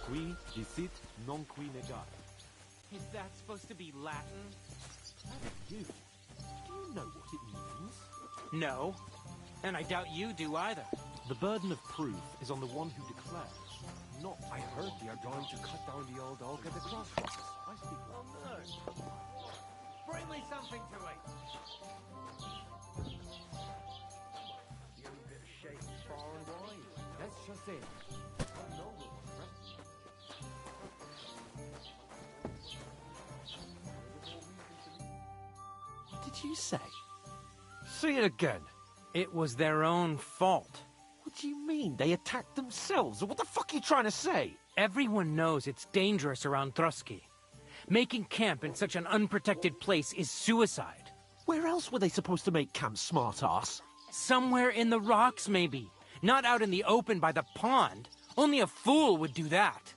Qui dicit non qui negat. Is that supposed to be Latin? You? Do you know what it means? No. And I doubt you do either. The burden of proof is on the one who declares. Not, I heard they are going to cut down the old oak at the crossroads. I speak. Oh no! Bring me something to eat! The only bit of shade is far and wide. That's just it. What did you say? Say it again. It was their own fault. What do you mean? They attacked themselves? What the fuck are you trying to say? Everyone knows it's dangerous around Trotsky. Making camp in such an unprotected place is suicide. Where else were they supposed to make camp, smart-ass? Somewhere in the rocks, maybe. Not out in the open by the pond. Only a fool would do that.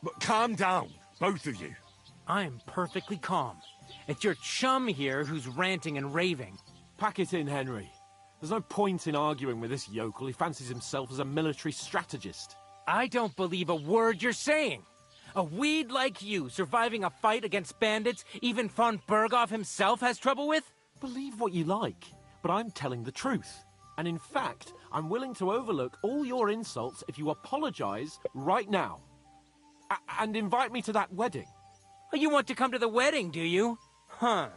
But calm down, both of you. I'm perfectly calm. It's your chum here who's ranting and raving. Pack it in, Henry. There's no point in arguing with this yokel. He fancies himself as a military strategist. I don't believe a word you're saying. A weed like you surviving a fight against bandits even von Berghoff himself has trouble with? Believe what you like, but I'm telling the truth. And in fact, I'm willing to overlook all your insults if you apologize right now. And invite me to that wedding. Oh, you want to come to the wedding, do you? Huh.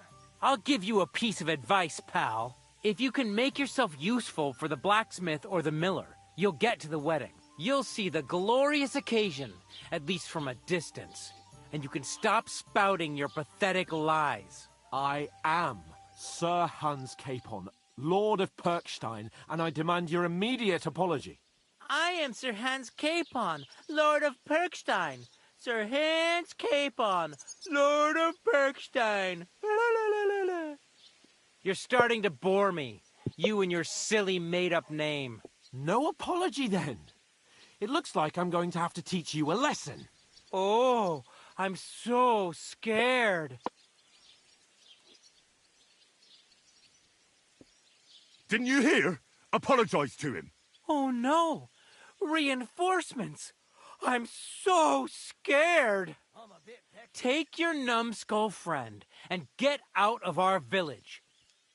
I'll give you a piece of advice, pal. If you can make yourself useful for the blacksmith or the miller, you'll get to the wedding. You'll see the glorious occasion, at least from a distance. And you can stop spouting your pathetic lies. I am Sir Hans Capon, Lord of Perkstein, and I demand your immediate apology. I am Sir Hans Capon, Lord of Perkstein. Sir Hans Capon, Lord of Perkstein. You're starting to bore me. You and your silly made-up name. No apology, then. It looks like I'm going to have to teach you a lesson. Oh, I'm so scared. Didn't you hear? Apologize to him. Oh, no. Reinforcements. I'm so scared. Take your numbskull friend and get out of our village.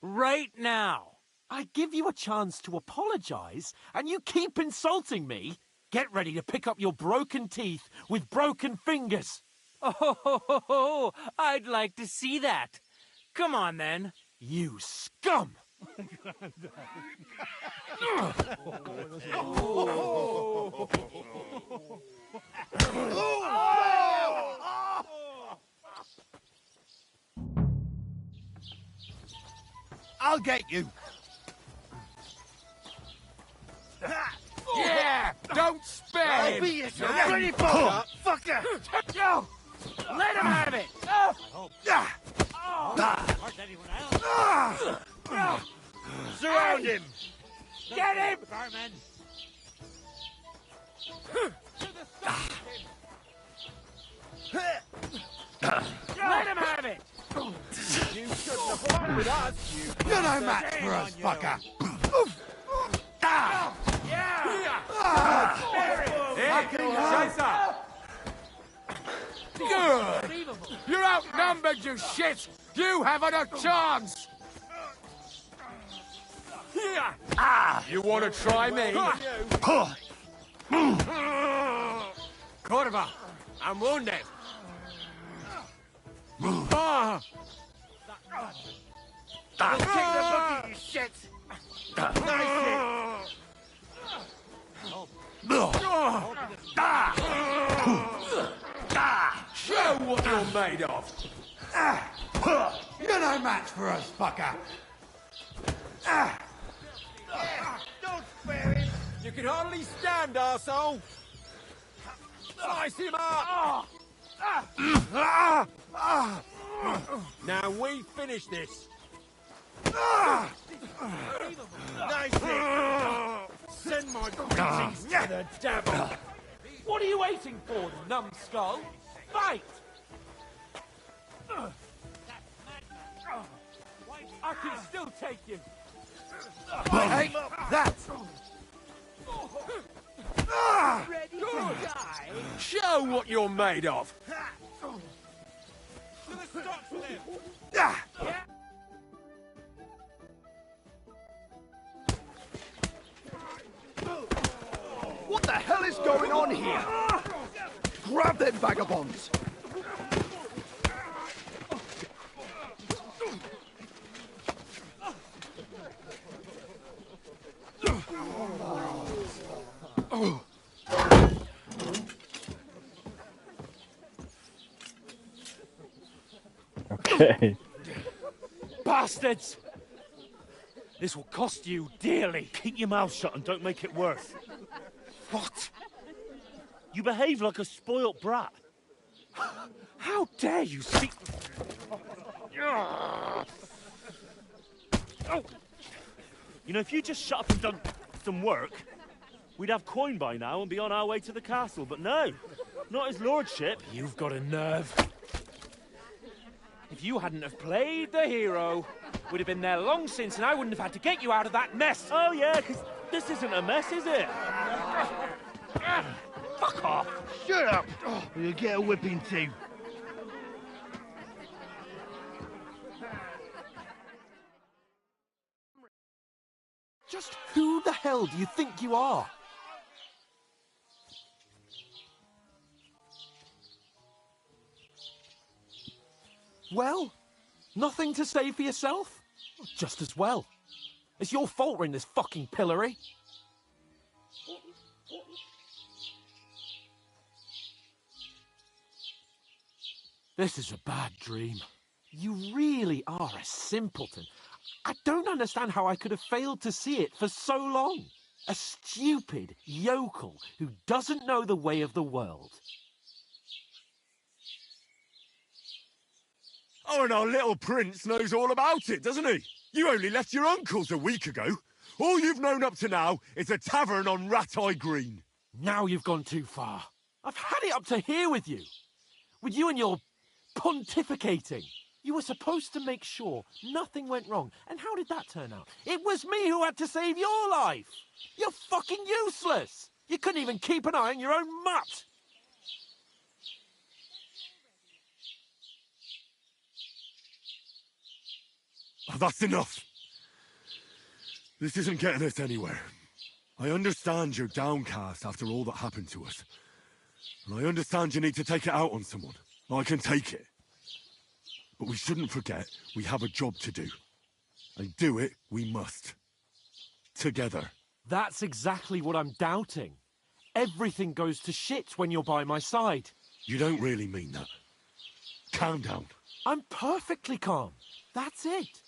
Right now. I give you a chance to apologize, and you keep insulting me. Get ready to pick up your broken teeth with broken fingers. Oh, I'd like to see that. Come on, then. You scum! I'll get you. Yeah! Don't spare I'll him! beat you to a bloody ball, fucker! Yo! Let him have it! Surround him! Get him! Let him have it! You shouldn't have fought with us. You're no match for us, fucker. Good! You're outnumbered, you shit! You haven't a chance! You want to try me? Corva, I'm wounded. Kick the bucket, you shit! Nice Show what you're made of! You're no match for us, fucker! Don't spare him! You can hardly stand, arsehole! Slice him up! Now we finish this. Nice hit! Send my greetings to the devil! What are you waiting for, numbskull? Fight! I can still take you. Hey, that! Ready to die? Show what you're made of. Ah! What the hell is going on here? Grab them vagabonds! Okay. Bastards! This will cost you dearly. Keep your mouth shut and don't make it worse. What? You behave like a spoilt brat. How dare you speak... You know, if you just shut up and done some work, we'd have coin by now and be on our way to the castle. But no, not his lordship. You've got a nerve. If you hadn't have played the hero, we'd have been there long since and I wouldn't have had to get you out of that mess. Oh yeah, because this isn't a mess, is it? Fuck off. Shut up! Or you'll get a whipping too. Just who the hell do you think you are? Well, nothing to say for yourself? Just as well. It's your fault we're in this fucking pillory. This is a bad dream. You really are a simpleton. I don't understand how I could have failed to see it for so long. A stupid yokel who doesn't know the way of the world. Oh, and our little prince knows all about it, doesn't he? You only left your uncle's a week ago. All you've known up to now is a tavern on Rat-Eye Green. Now you've gone too far. I've had it up to here with you. With you and your pontificating. You were supposed to make sure nothing went wrong. And how did that turn out? It was me who had to save your life. You're fucking useless. You couldn't even keep an eye on your own mutt. Oh, that's enough. This isn't getting us anywhere. I understand you're downcast after all that happened to us. And I understand you need to take it out on someone. I can take it. But we shouldn't forget we have a job to do. And do it we must. Together. That's exactly what I'm doubting. Everything goes to shit when you're by my side. You don't really mean that. Calm down. I'm perfectly calm. That's it.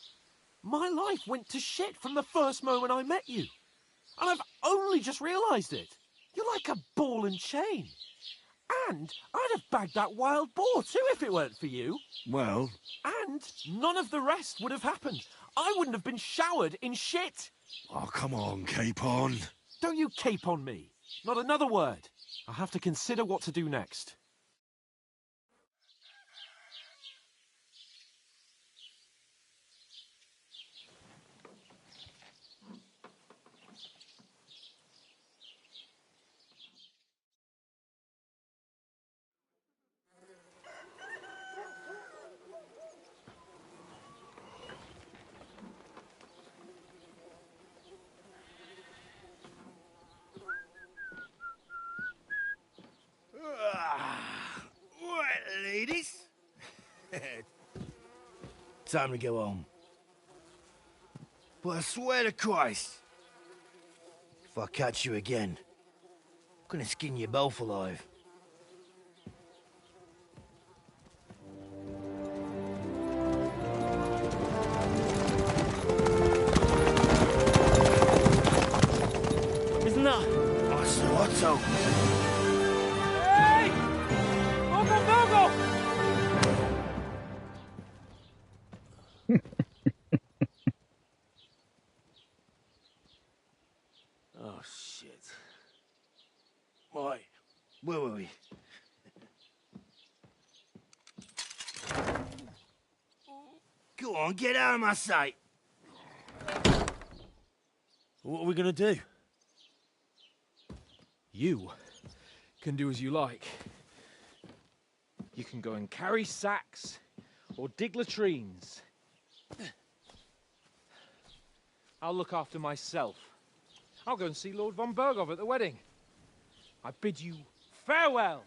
My life went to shit from the first moment I met you. And I've only just realised it. You're like a ball and chain. And I'd have bagged that wild boar too if it weren't for you. Well... And none of the rest would have happened. I wouldn't have been showered in shit. Oh, come on, Capon. Don't you cape on me. Not another word. I'll have to consider what to do next. Right, ladies. Time to go home. But I swear to Christ, if I catch you again, I'm gonna skin you both alive. Isn't that... Oh, so Otto. Hey! Mogul, Mogul! Oh, shit. Why? Where were we? Go on, get out of my sight. What are we gonna do? You can do as you like. You can go and carry sacks or dig latrines. I'll look after myself. I'll go and see Lord von Berghoff at the wedding. I bid you farewell.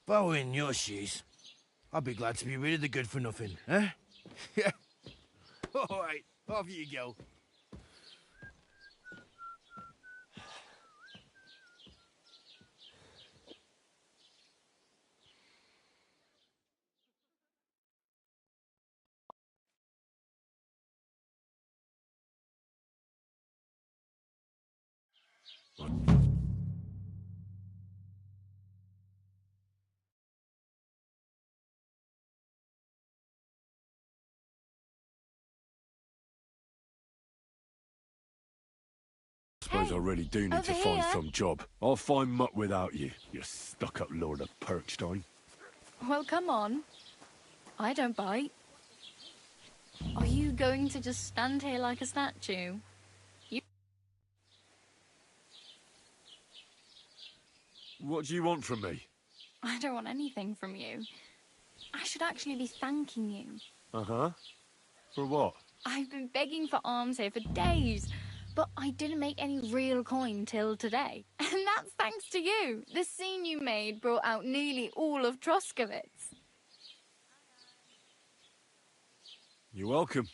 If I were in your shoes, I'd be glad to be rid of the good for nothing, eh? Yeah. All right, off you go. Suppose I really do need to find some job. I'll find muck without you, you stuck-up Lord of Perkstein. Well, come on. I don't bite. Are you going to just stand here like a statue? What do you want from me? I don't want anything from you. I should actually be thanking you. Uh-huh. For what? I've been begging for alms here for days, but I didn't make any real coin till today. And that's thanks to you. The scene you made brought out nearly all of Troskowitz. You're welcome.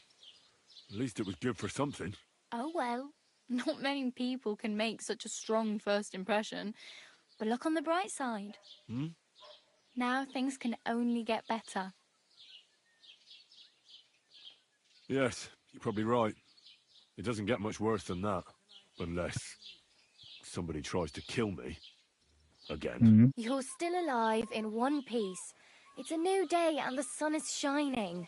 At least it was good for something. Oh well, not many people can make such a strong first impression. But look on the bright side. Now things can only get better. Yes, you're probably right. It doesn't get much worse than that. Unless somebody tries to kill me. Again. You're still alive in one piece. It's a new day and the sun is shining.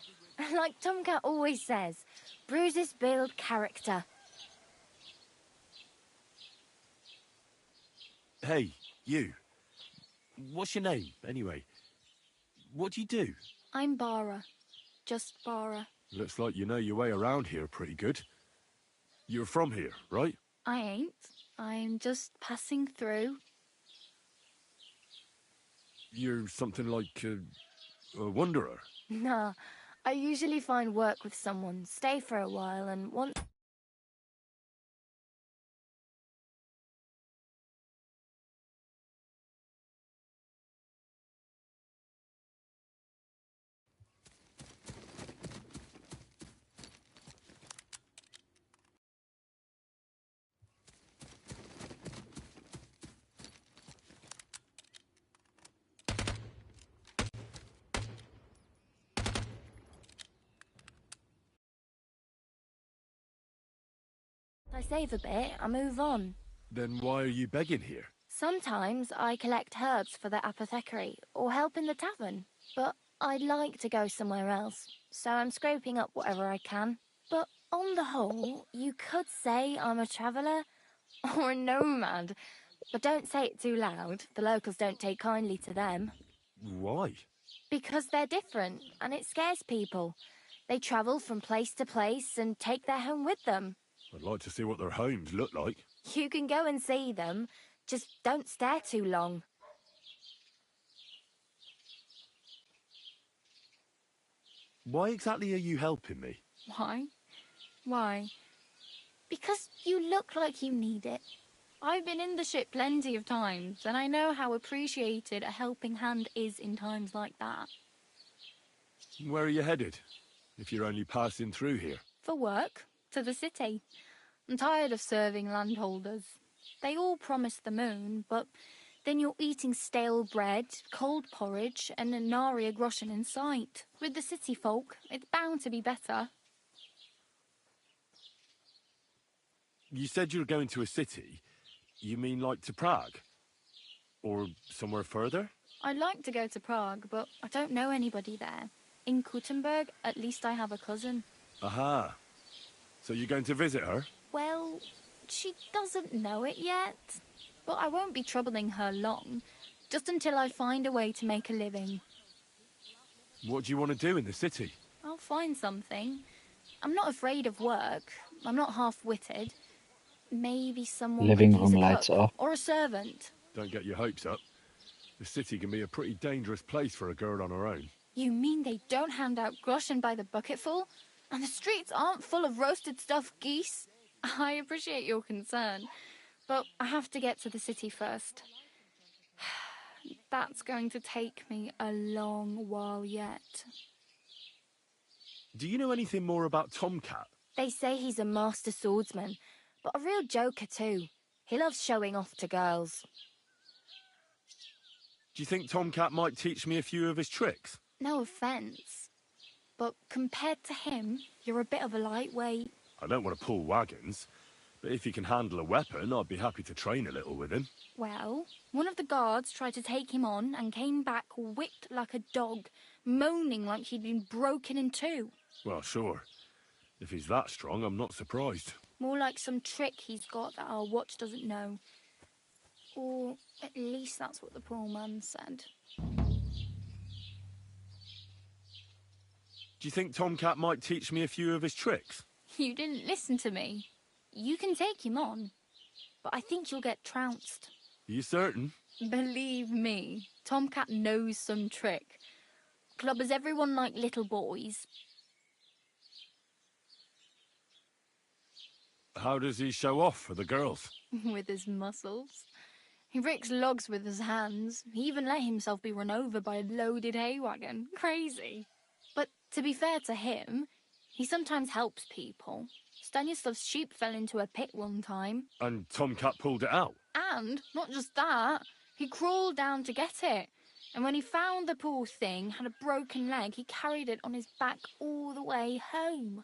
Like Tomcat always says, bruises build character. Hey, you. What's your name, anyway? What do you do? I'm Bara. Just Bara. Looks like you know your way around here pretty good. You're from here, right? I ain't. I'm just passing through. You're something like a wanderer. Nah, I usually find work with someone, stay for a while, and once... I save a bit, I move on. Then why are you begging here? Sometimes I collect herbs for the apothecary, or help in the tavern. But I'd like to go somewhere else, so I'm scraping up whatever I can. But on the whole, you could say I'm a traveller, or a nomad. But don't say it too loud, the locals don't take kindly to them. Why? Because they're different, and it scares people. They travel from place to place and take their home with them. I'd like to see what their homes look like. You can go and see them, just don't stare too long. Why exactly are you helping me? Why? Why? Because you look like you need it. I've been in the ship plenty of times, and I know how appreciated a helping hand is in times like that. Where are you headed? If you're only passing through here. For work, to the city. I'm tired of serving landholders. They all promise the moon, but then you're eating stale bread, cold porridge, and a nary a groschen in sight. With the city folk, it's bound to be better. You said you were going to a city. You mean like to Prague? Or somewhere further? I'd like to go to Prague, but I don't know anybody there. In Kuttenberg, at least I have a cousin. Aha. So you're going to visit her? Well, she doesn't know it yet. but I won't be troubling her long, just until I find a way to make a living. What do you want to do in the city? I'll find something. I'm not afraid of work. I'm not half-witted. Maybe someone Living could use room a lights cook off. or a servant. Don't get your hopes up. The city can be a pretty dangerous place for a girl on her own. You mean they don't hand out groschen by the bucketful? And the streets aren't full of roasted stuffed geese? I appreciate your concern, but I have to get to the city first. That's going to take me a long while yet. Do you know anything more about Tomcat? They say he's a master swordsman, but a real joker too. He loves showing off to girls. Do you think Tomcat might teach me a few of his tricks? No offence, but compared to him, you're a bit of a lightweight. I don't want to pull wagons, but if he can handle a weapon, I'd be happy to train a little with him. Well, one of the guards tried to take him on and came back whipped like a dog, moaning like he'd been broken in two. Well, sure. If he's that strong, I'm not surprised. More like some trick he's got that our watch doesn't know. Or at least that's what the poor man said. Do you think Tomcat might teach me a few of his tricks? You didn't listen to me. You can take him on, but I think you'll get trounced. Are you certain? Believe me, Tomcat knows some trick. Clubbers everyone like little boys. How does he show off for the girls? With his muscles. He ricks logs with his hands. He even let himself be run over by a loaded hay wagon. Crazy. But to be fair to him, he sometimes helps people. Stanislav's sheep fell into a pit one time. And Tomcat pulled it out? And, not just that, he crawled down to get it. And when he found the poor thing had a broken leg, he carried it on his back all the way home.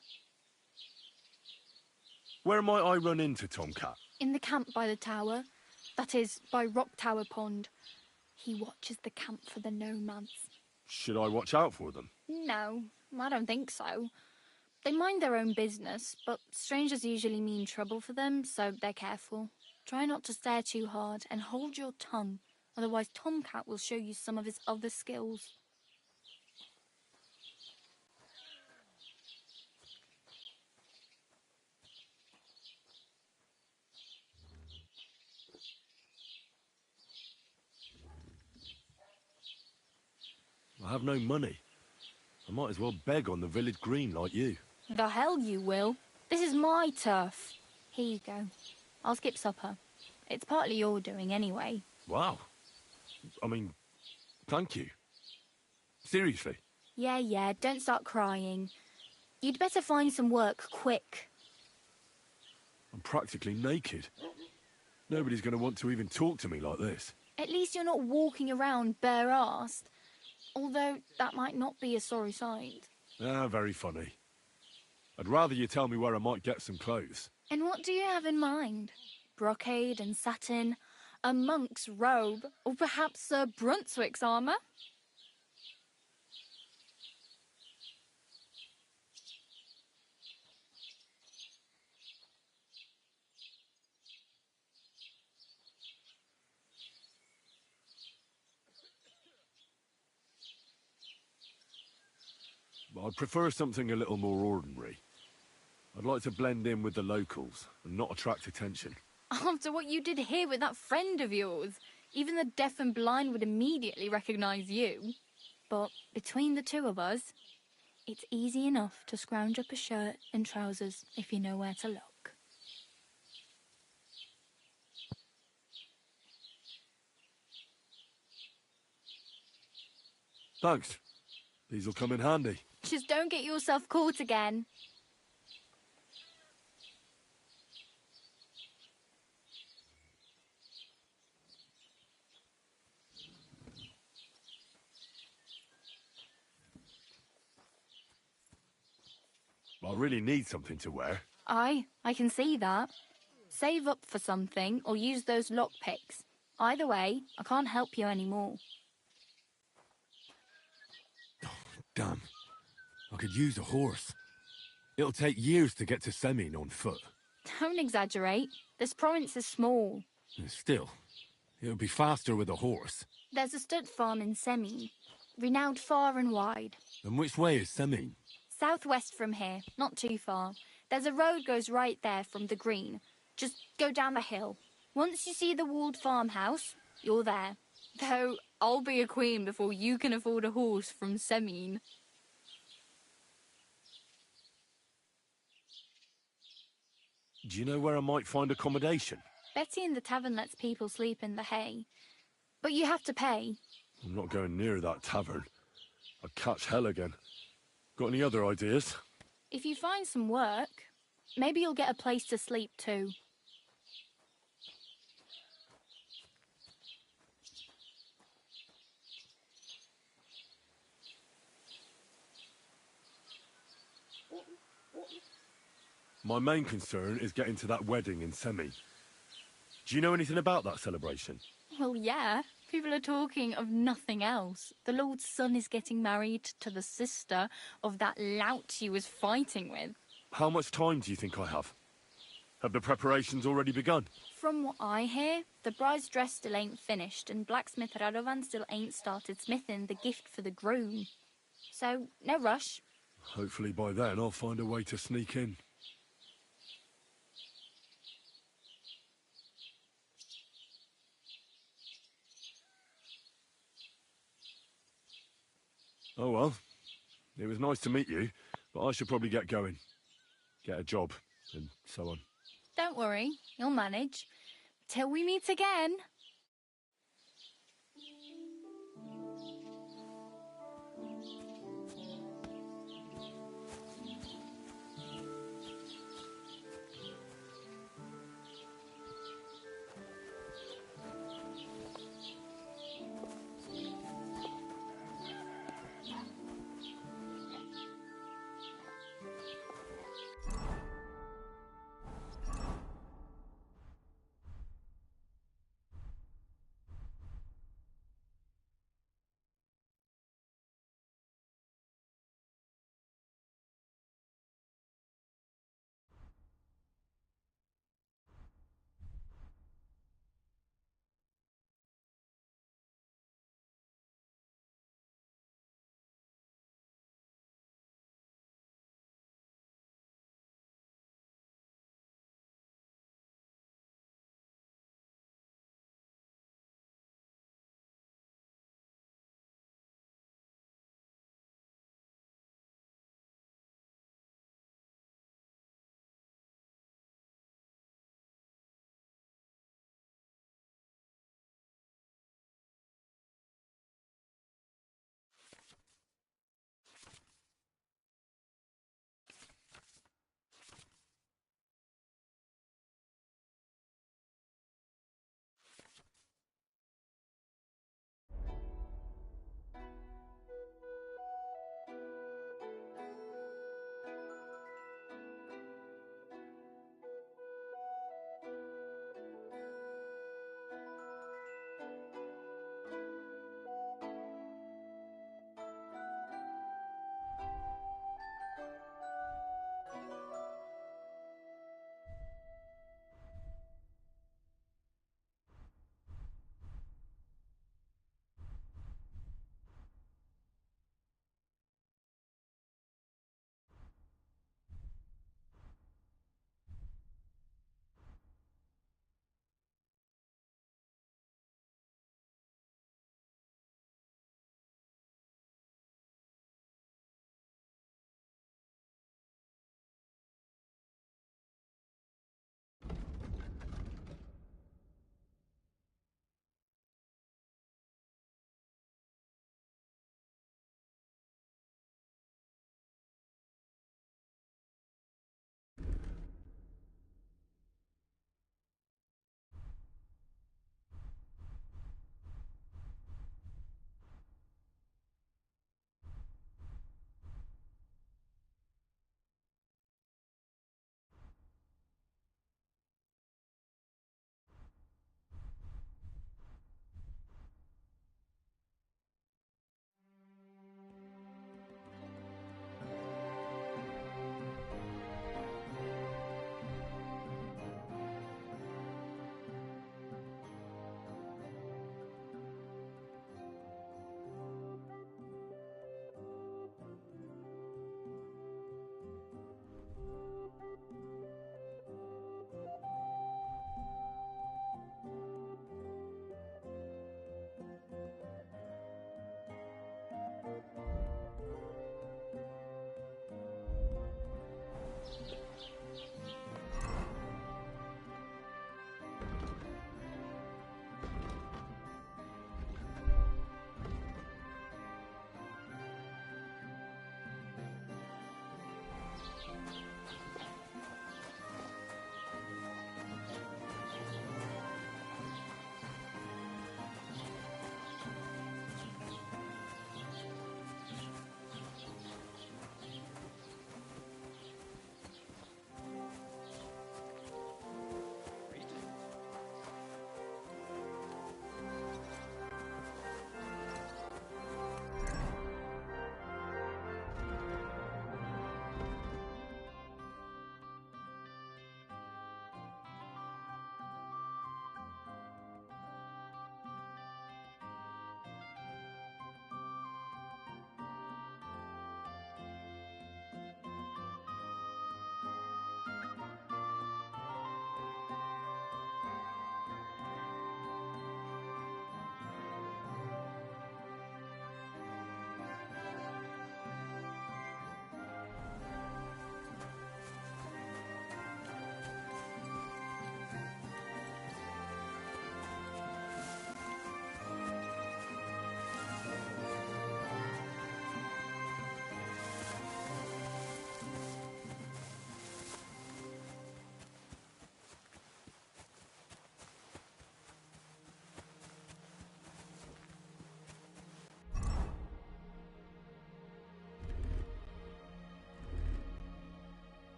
Where might I run into Tomcat? In the camp by the tower. That is, by Rock Tower Pond. He watches the camp for the nomads. Should I watch out for them? No, I don't think so. They mind their own business, but strangers usually mean trouble for them, so they're careful. Try not to stare too hard and hold your tongue, otherwise Tomcat will show you some of his other skills. I have no money. I might as well beg on the village green like you. The hell you will. This is my turf. Here you go. I'll skip supper. It's partly your doing anyway. Wow. I mean, thank you. Seriously. Yeah, don't start crying. You'd better find some work quick. I'm practically naked. Nobody's going to want to even talk to me like this. At least you're not walking around bare-assed. Although that might not be a sorry sight. Ah, very funny. I'd rather you tell me where I might get some clothes. And what do you have in mind? Brocade and satin, a monk's robe, or perhaps Sir Brunswick's armour? I'd prefer something a little more ordinary. I'd like to blend in with the locals and not attract attention. After what you did here with that friend of yours, even the deaf and blind would immediately recognise you. But between the two of us, it's easy enough to scrounge up a shirt and trousers if you know where to look. Thanks. These'll come in handy. Just don't get yourself caught again. I really need something to wear. I can see that. Save up for something or use those lockpicks. Either way, I can't help you anymore. Damn. I could use a horse. It'll take years to get to Semin on foot. Don't exaggerate. This province is small. Still, It would be faster with a horse. There's a stud farm in Semine, renowned far and wide. And which way is Semine? Southwest from here, not too far. There's a road goes right there from the green. Just go down the hill. Once you see the walled farmhouse, you're there. Though I'll be a queen before you can afford a horse from Semine. Do you know where I might find accommodation? Betty in the tavern lets people sleep in the hay. But you have to pay. I'm not going near that tavern. I'd catch hell again. Got any other ideas? If you find some work, maybe you'll get a place to sleep too. My main concern is getting to that wedding in Semi. Do you know anything about that celebration? Well, yeah. People are talking of nothing else. The Lord's son is getting married to the sister of that lout he was fighting with. How much time do you think I have? Have the preparations already begun? From what I hear, the bride's dress still ain't finished, and blacksmith Radovan still ain't started smithing the gift for the groom. So, no rush. Hopefully by then I'll find a way to sneak in. Oh well, it was nice to meet you, but I should probably get going. Get a job, and so on. Don't worry, you'll manage. Till we meet again.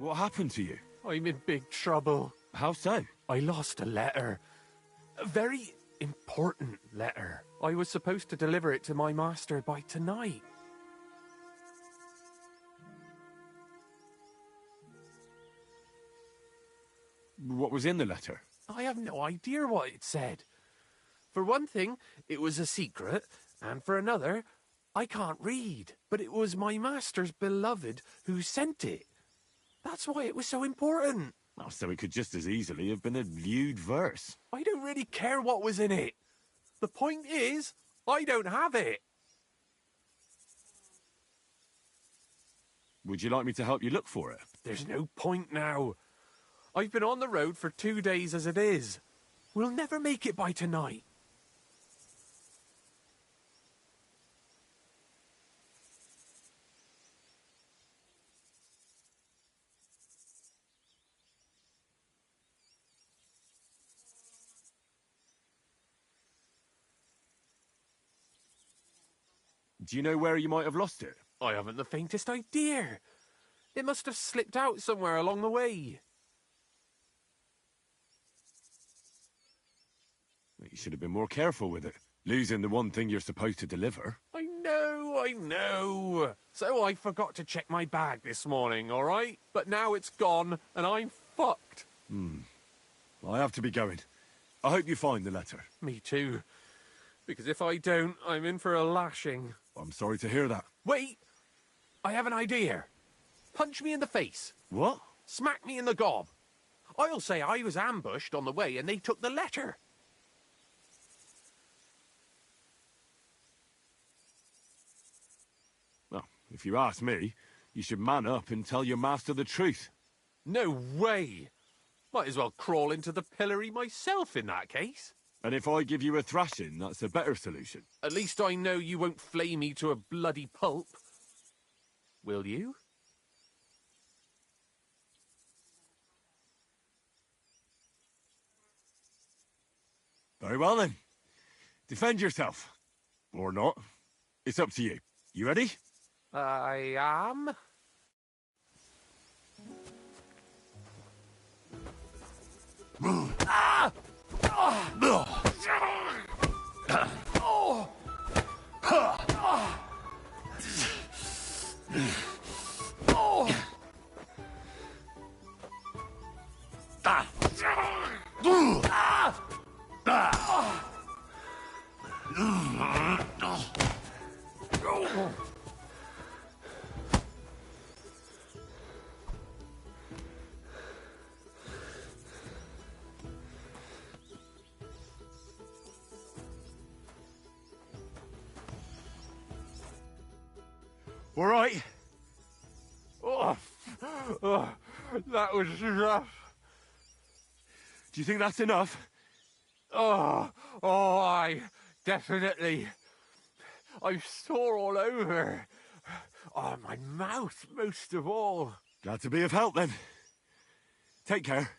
What happened to you? I'm in big trouble. How so? I lost a letter. A very important letter. I was supposed to deliver it to my master by tonight. What was in the letter? I have no idea what it said. For one thing, it was a secret, and for another, I can't read. But it was my master's beloved who sent it. That's why it was so important. Oh, so it could just as easily have been a lewd verse. I don't really care what was in it. The point is, I don't have it. Would you like me to help you look for it? There's no point now. I've been on the road for 2 days as it is. We'll never make it by tonight. Do you know where you might have lost it? I haven't the faintest idea. It must have slipped out somewhere along the way. You should have been more careful with it. Losing the one thing you're supposed to deliver. I know. So I forgot to check my bag this morning, all right? But now it's gone, and I'm fucked. I have to be going. I hope you find the letter. Me too. Because if I don't, I'm in for a lashing. I'm sorry to hear that. Wait! I have an idea. Punch me in the face. What? Smack me in the gob. I'll say I was ambushed on the way and they took the letter. Well, if you ask me, you should man up and tell your master the truth. No way! Might as well crawl into the pillory myself in that case. And if I give you a thrashing, that's a better solution. At least I know you won't flay me to a bloody pulp. Will you? Very well then. Defend yourself. Or not. It's up to you. You ready? I am. Ah! All right. That was rough. Do you think that's enough? I definitely. I'm sore all over. Oh, my mouth most of all. Glad to be of help then. Take care.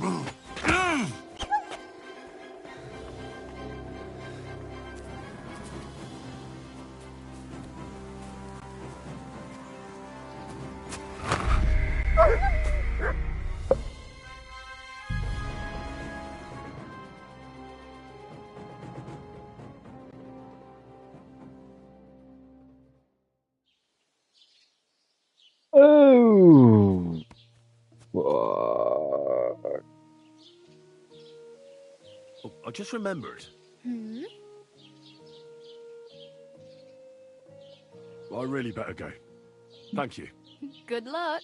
Oh, fuck. Oh, I just remembered. Hmm? I really better go. Thank you. Good luck.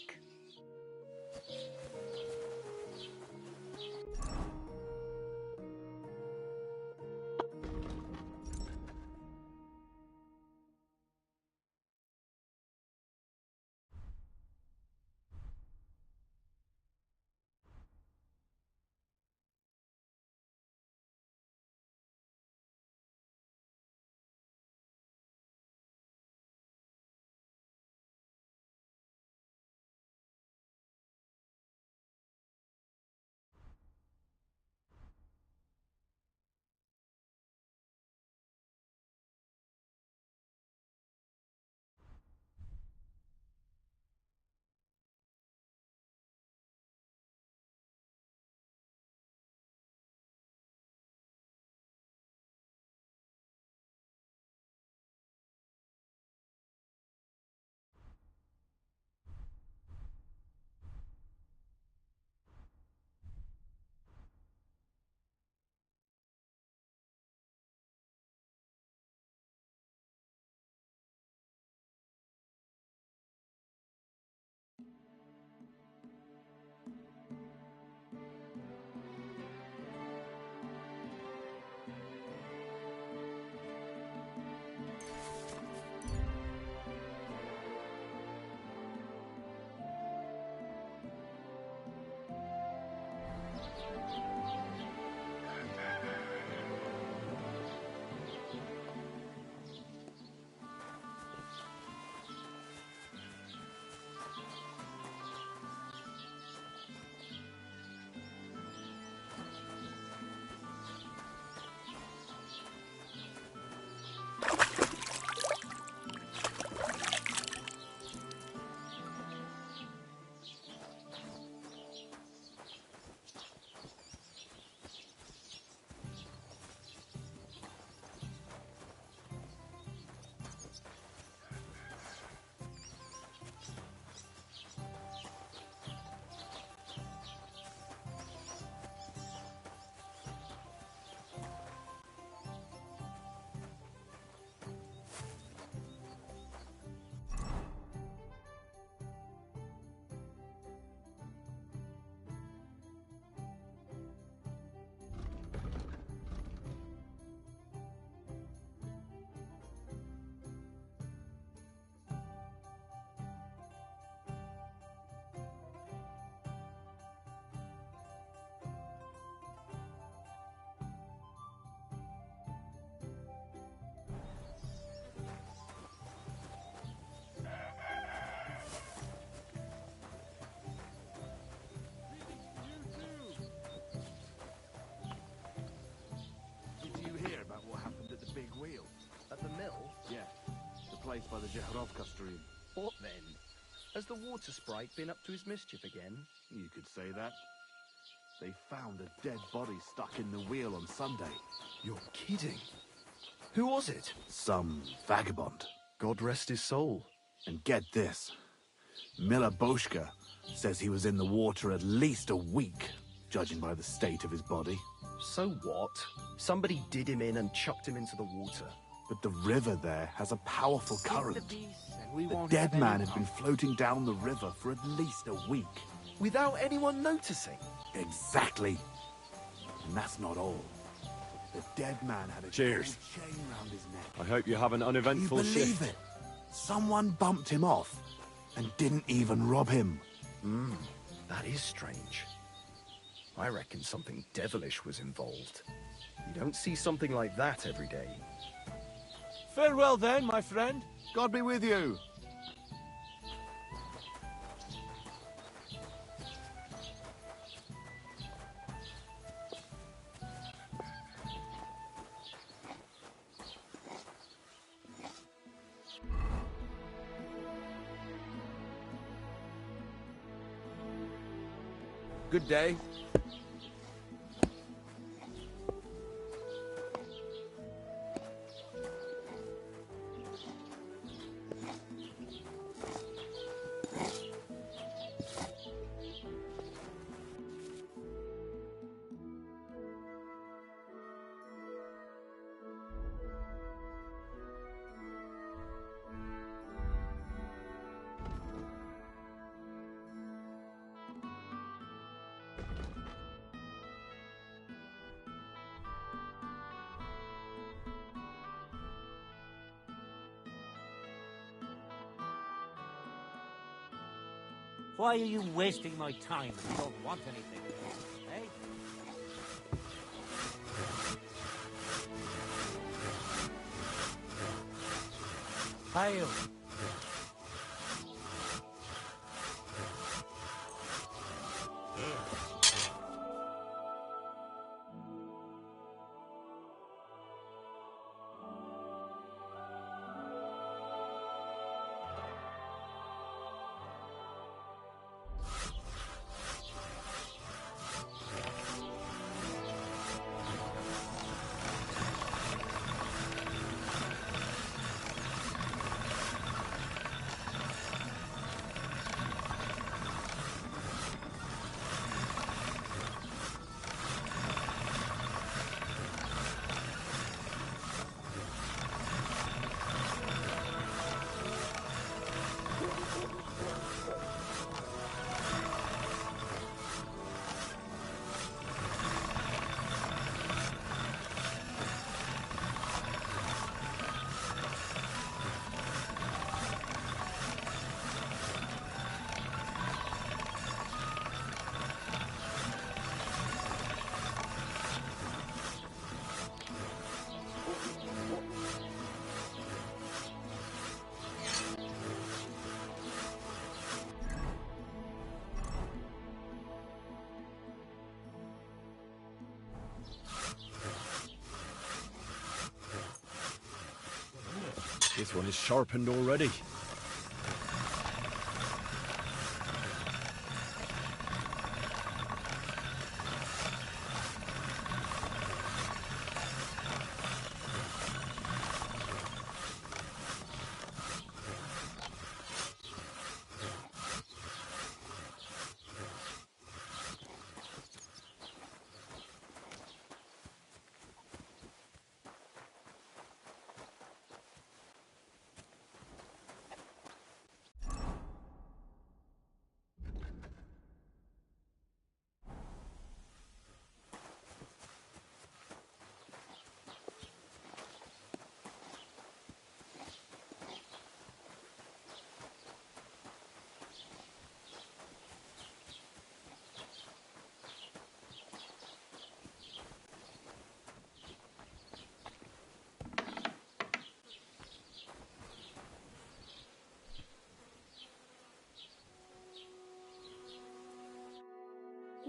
Did you hear about what happened at the big wheel? At the mill? Yeah, the place by the Jehorovka stream. What then? Has the water sprite been up to his mischief again? You could say that. They found a dead body stuck in the wheel on Sunday. You're kidding. Who was it? Some vagabond. God rest his soul. And get this. Miller Boschka says he was in the water at least a week, judging by the state of his body. So what? Somebody did him in and chucked him into the water. But the river there has a powerful current. We The won't dead have man any had been floating down the river for at least a week. Without anyone noticing? Exactly. And that's not all. The dead man had a Cheers. gold chain round his neck. I hope you have an You uneventful believe shift. it? Someone bumped him off and didn't even rob him. That is strange. I reckon something devilish was involved. You don't see something like that every day. Farewell then, my friend. God be with you. Good day. Why are you wasting my time if you don't want anything? Eh? Hail. This one is sharpened already.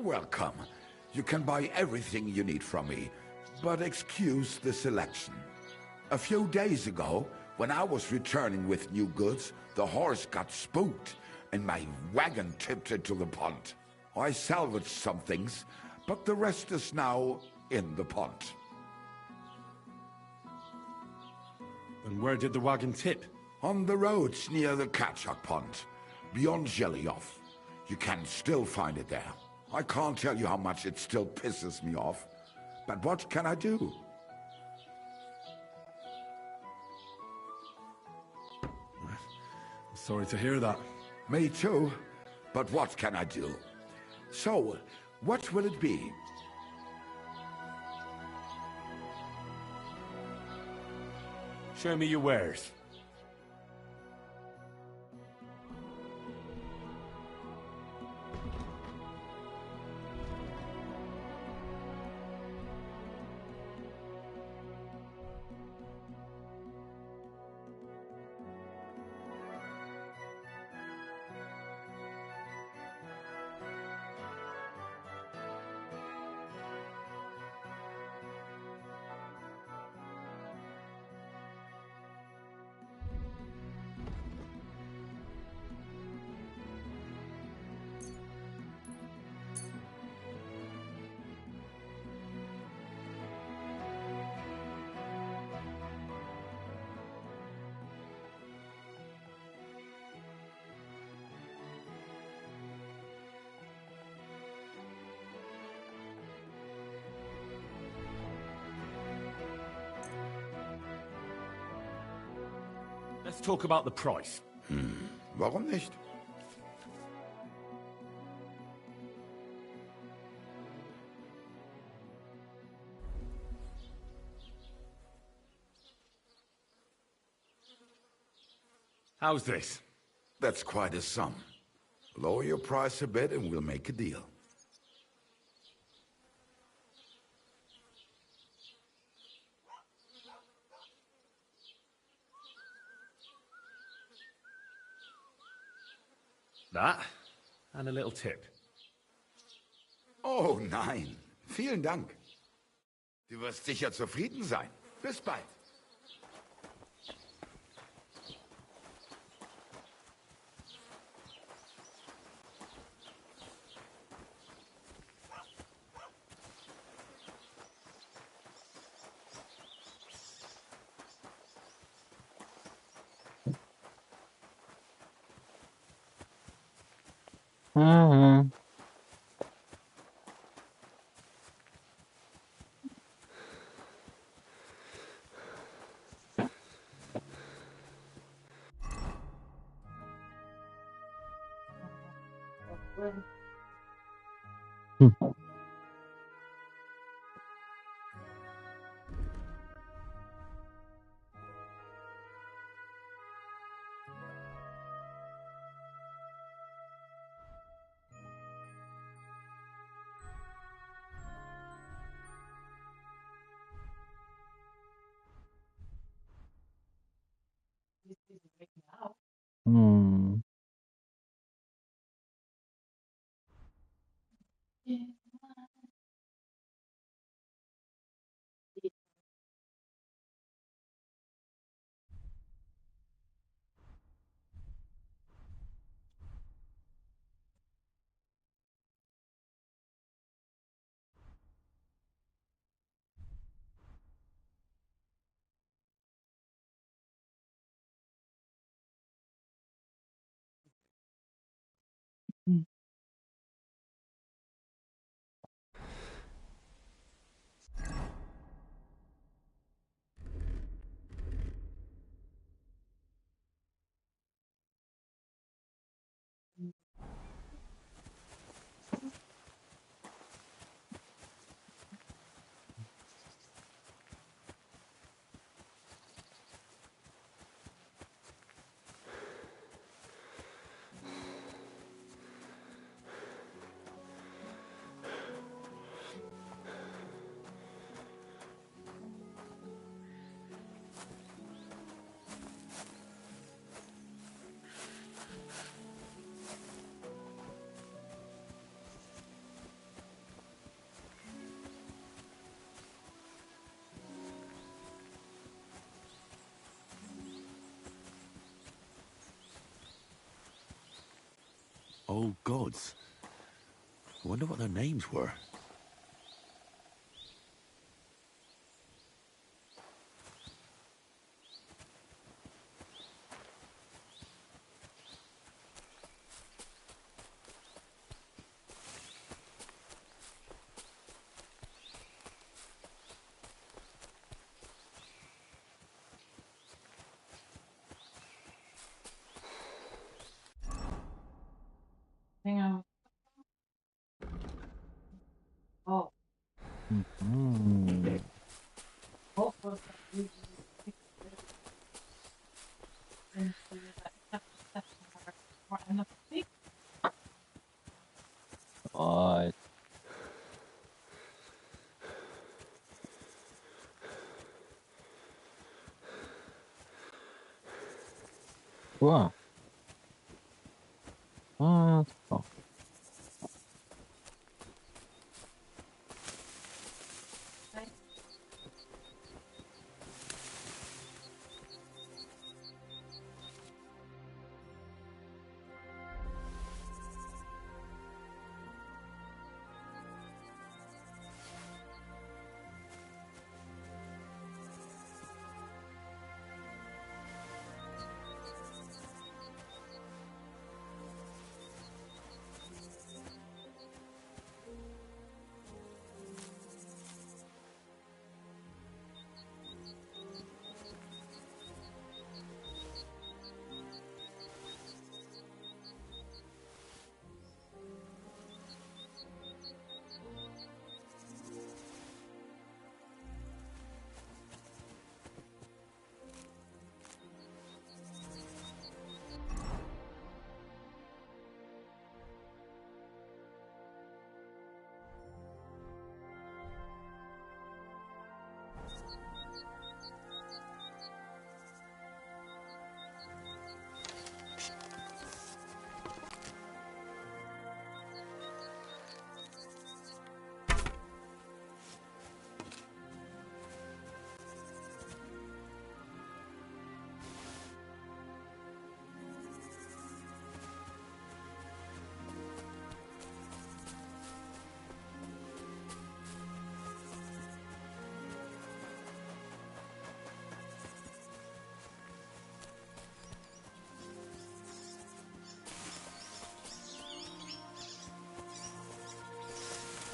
Welcome. You can buy everything you need from me, but excuse the selection. A few days ago, when I was returning with new goods, the horse got spooked and my wagon tipped into the pond. I salvaged some things, but the rest is now in the pond. And where did the wagon tip? On the roads near the Katchak Pond, beyond Jelioff. You can still find it there. I can't tell you how much it still pisses me off, but what can I do? Sorry to hear that. Me too, but what can I do? So, what will it be? Show me your wares. Let's talk about the price. Warum nicht? How's this? That's quite a sum. Lower your price a bit and we'll make a deal. That, and a little tip. Oh nein, vielen Dank. Du wirst sicher zufrieden sein. Bis bald. Mhm. Hm. Hm. Oh, gods. I wonder what their names were. Hang on. Oh. Mhm. What? Wow. What? Oh.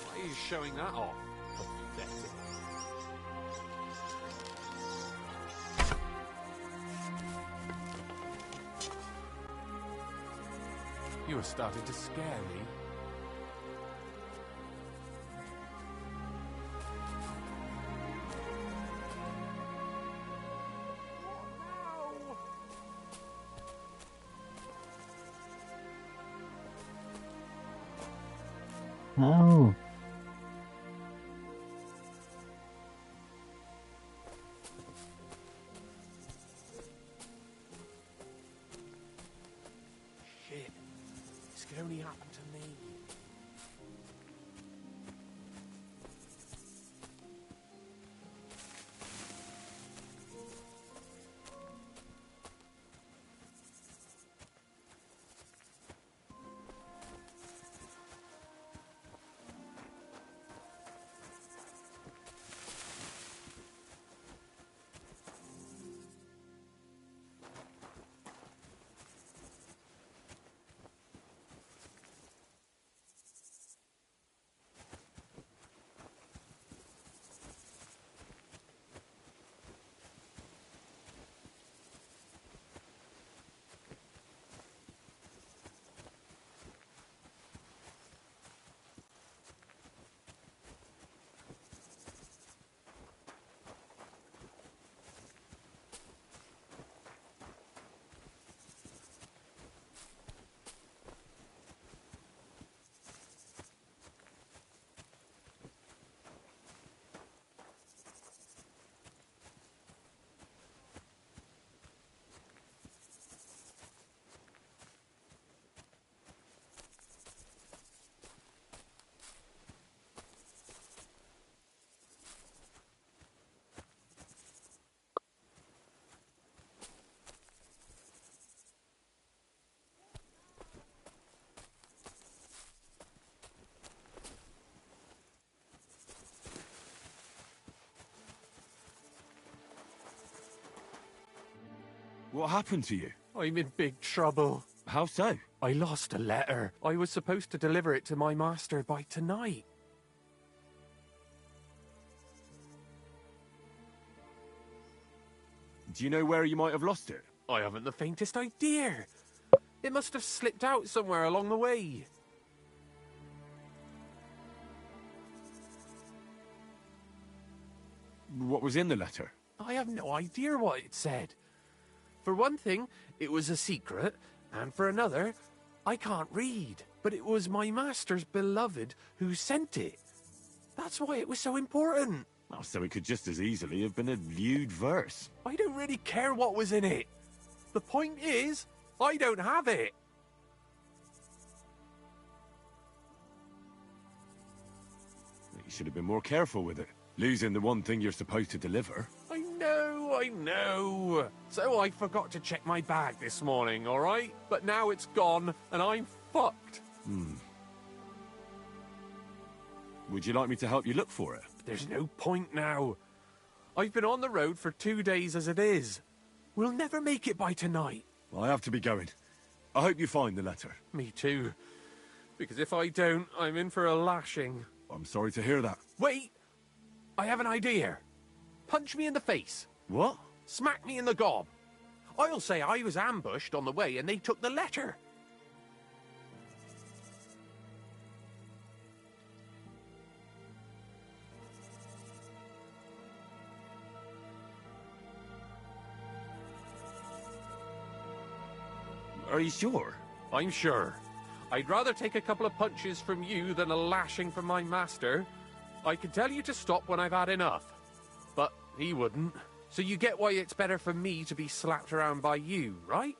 Why are you showing that off? Pathetic. You were starting to scare me. No. Shit. This could only happen to me. What happened to you? I'm in big trouble. How so? I lost a letter. I was supposed to deliver it to my master by tonight. Do you know where you might have lost it? I haven't the faintest idea. It must have slipped out somewhere along the way. What was in the letter? I have no idea what it said. For one thing, it was a secret, and for another, I can't read. But it was my master's beloved who sent it. That's why it was so important. Oh, so it could just as easily have been a lewd verse. I don't really care what was in it. The point is, I don't have it. You should have been more careful with it. Losing the one thing you're supposed to deliver. I know. So I forgot to check my bag this morning, all right? But now it's gone, and I'm fucked. Would you like me to help you look for it? There's no point now. I've been on the road for 2 days as it is. We'll never make it by tonight. I have to be going. I hope you find the letter. Me too. Because if I don't, I'm in for a lashing. I'm sorry to hear that. Wait! I have an idea. Punch me in the face. What? Smack me in the gob. I'll say I was ambushed on the way and they took the letter. Are you sure? I'm sure. I'd rather take a couple of punches from you than a lashing from my master. I can tell you to stop when I've had enough. But he wouldn't. So you get why it's better for me to be slapped around by you, right?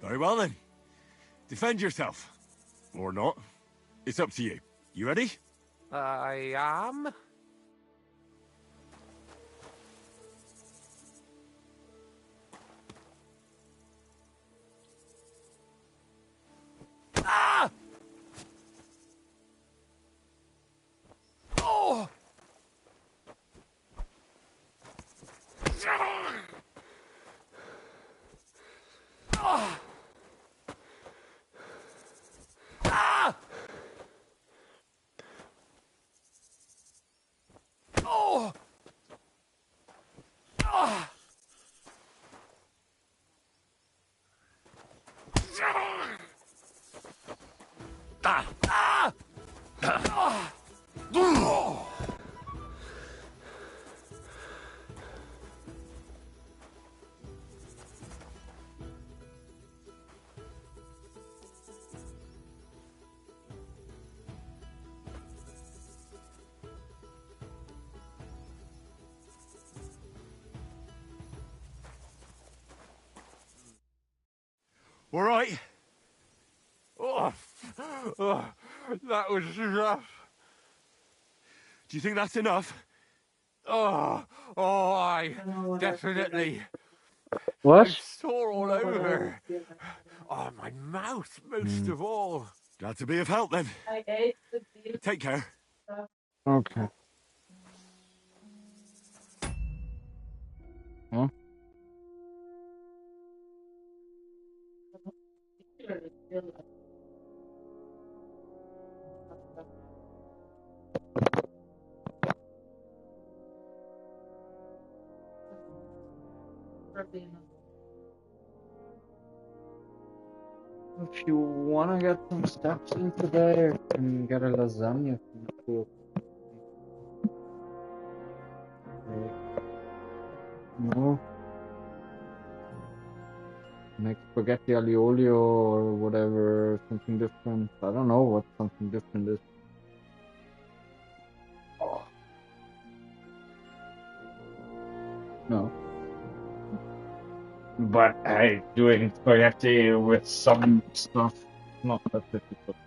Very well then. Defend yourself. Or not. It's up to you. You ready? I am. Ah! Oh! Ah! Ah! Oh! Ah! Ah! Ah! Ah! Oh! All right. Oh, oh, that was rough. Do you think that's enough? Oh, I definitely. What? I'm sore all over. Oh, my mouth most of all. Glad to be of help then. I ate the beef Take care. stuff. Okay. Huh? If you wanna get some steps in today, you can get a lasagna from cook. No. Make spaghetti ali olio or whatever, something different. I don't know what something different is. No. But hey, doing spaghetti with some stuff, not that difficult.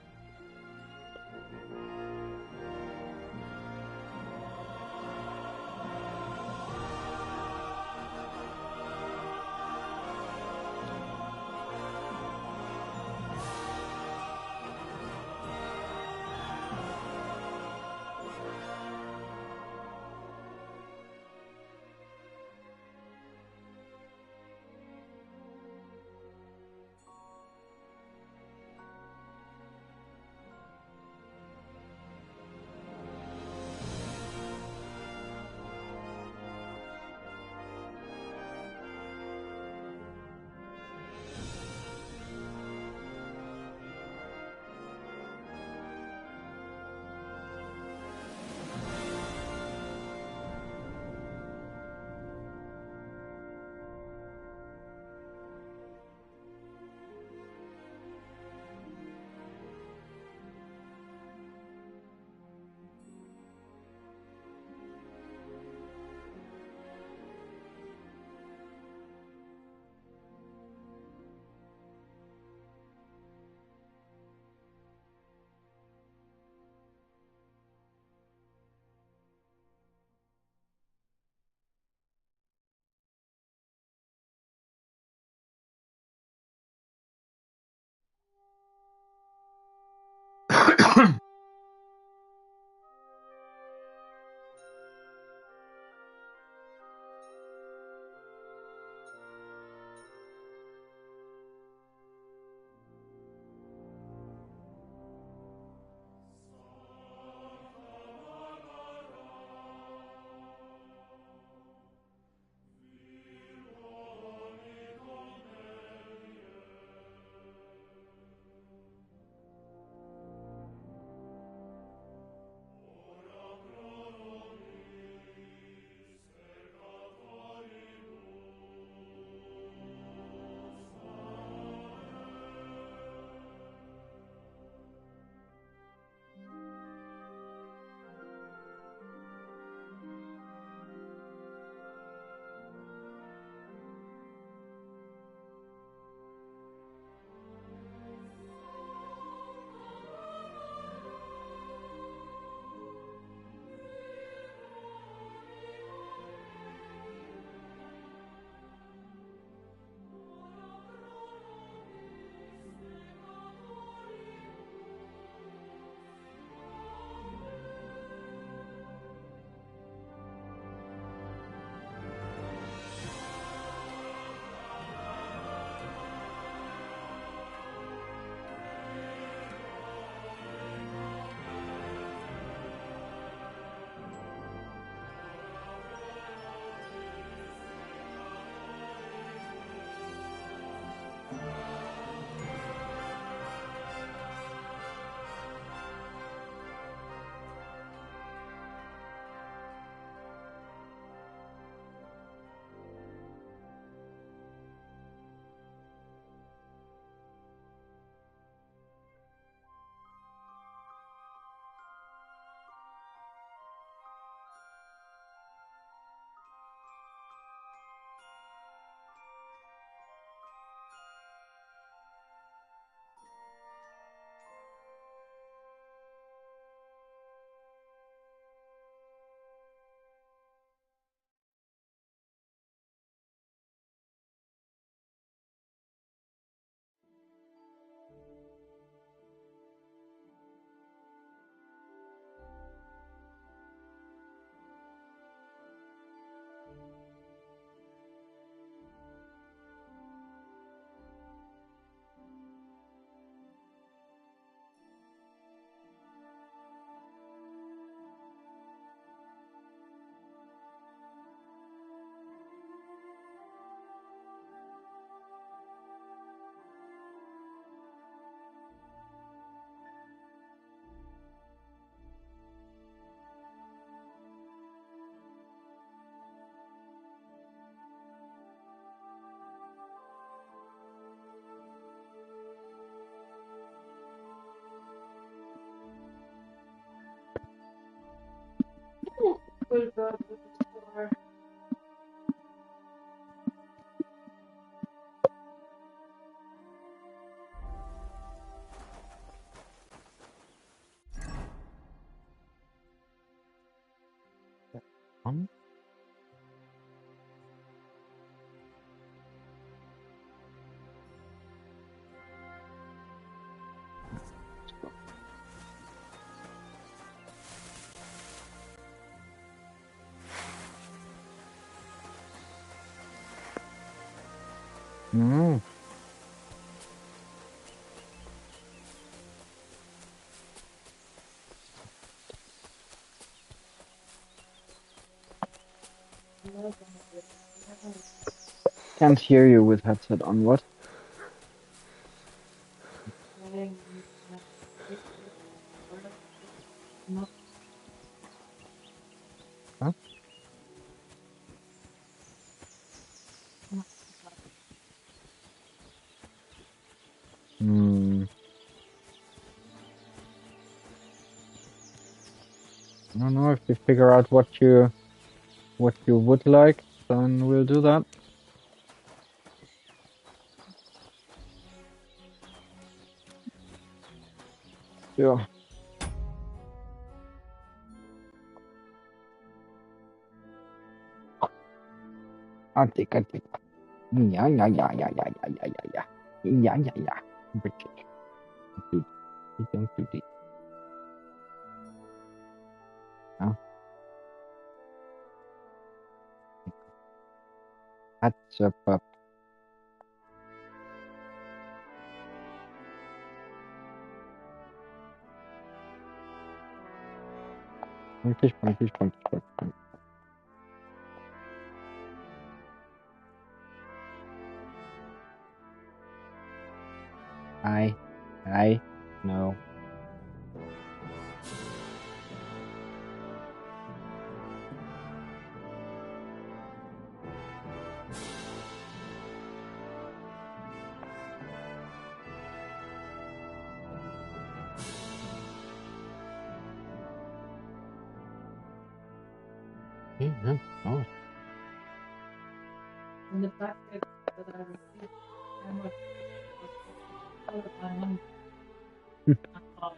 We'll go to the store. Mm. Can't hear you with headset on. What? Huh? Hmm. I don't know if you figure out what you would like, then we'll do that. Yeah. Antika. Yeah, yeah, yeah, yeah, yeah, yeah, yeah, yeah, yeah. Yeah, yeah, yeah. British. Dude, you don't do this. Huh? That's a pup. British. I know. Yeah, oh. And the package that I received, how much was out of my money. I thought,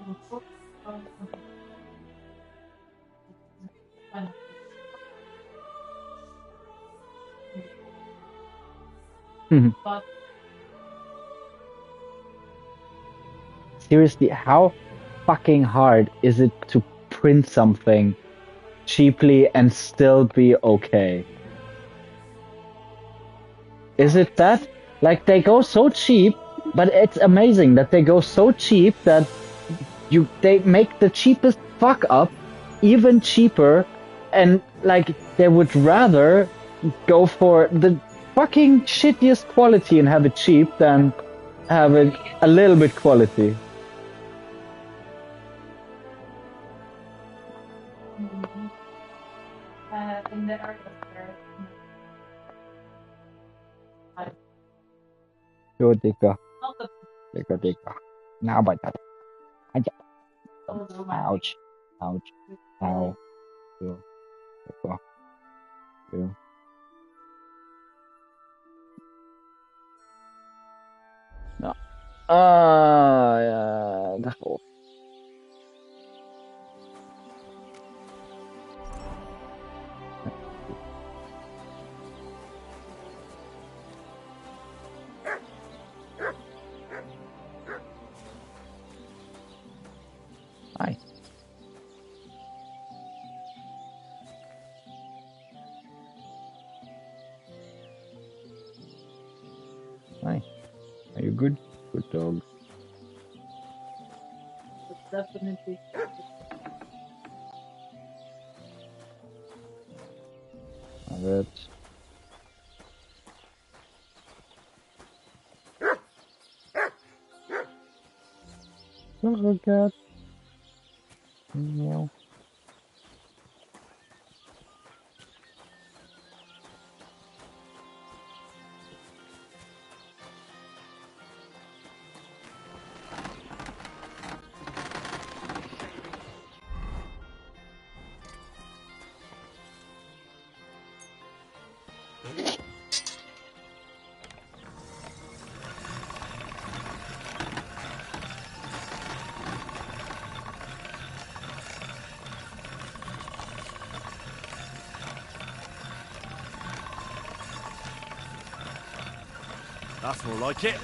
I'm so sorry. But Seriously, how fucking hard is it to print something cheaply and still be okay? Is it that? Like, they go so cheap, but it's amazing that they go so cheap that they make the cheapest fuck up even cheaper, and like they would rather go for the fucking shittiest quality and have it cheap than have it a little bit quality. in the area there, Yo, Dicker. not the Dicker. Now, but that. those are Ouch. Ow. Yo. Dicker. Yo. No. Ja, dag op. Hi. Hi. Are you good? Good dog. definitely. I bet. Little cat. Meow. That's more like it.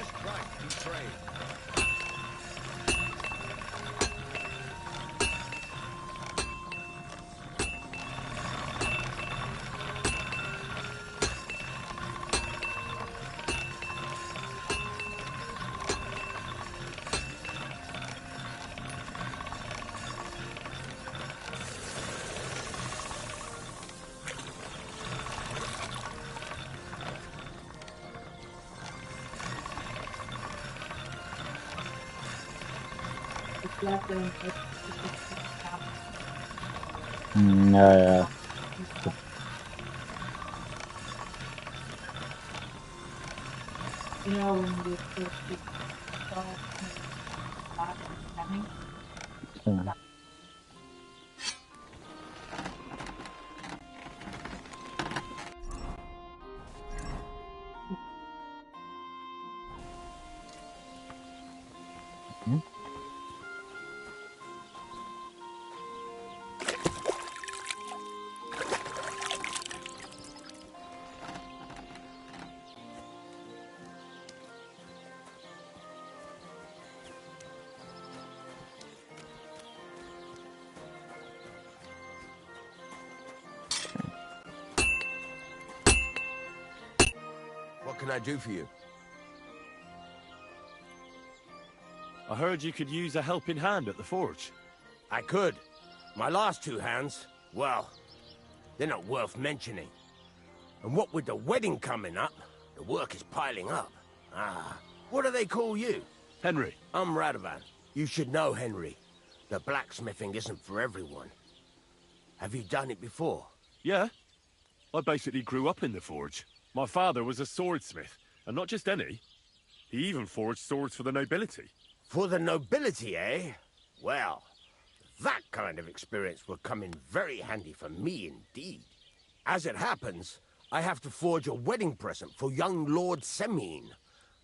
Yeah, yeah. You know, when you first get started, having Yeah. Hmm? What can I do for you? I heard you could use a helping hand at the forge. I could. My last two hands, well, they're not worth mentioning. And what with the wedding coming up, the work is piling up. Ah, what do they call you? Henry. I'm Radovan. You should know, Henry. The blacksmithing isn't for everyone. Have you done it before? Yeah. I basically grew up in the forge. My father was a swordsmith, and not just any. He even forged swords for the nobility. For the nobility, eh? Well, that kind of experience will come in very handy for me indeed. As it happens, I have to forge a wedding present for young Lord Semine.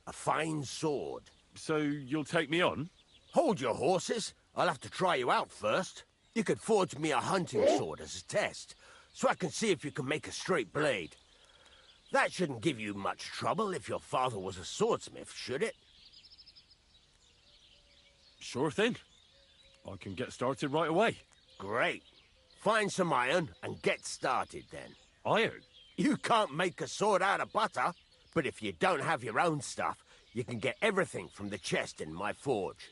A fine sword. So you'll take me on? Hold your horses. I'll have to try you out first. You could forge me a hunting sword as a test, so I can see if you can make a straight blade. That shouldn't give you much trouble if your father was a swordsmith, should it? Sure thing. I can get started right away. Great. Find some iron and get started then. Iron? You can't make a sword out of butter, but if you don't have your own stuff, you can get everything from the chest in my forge.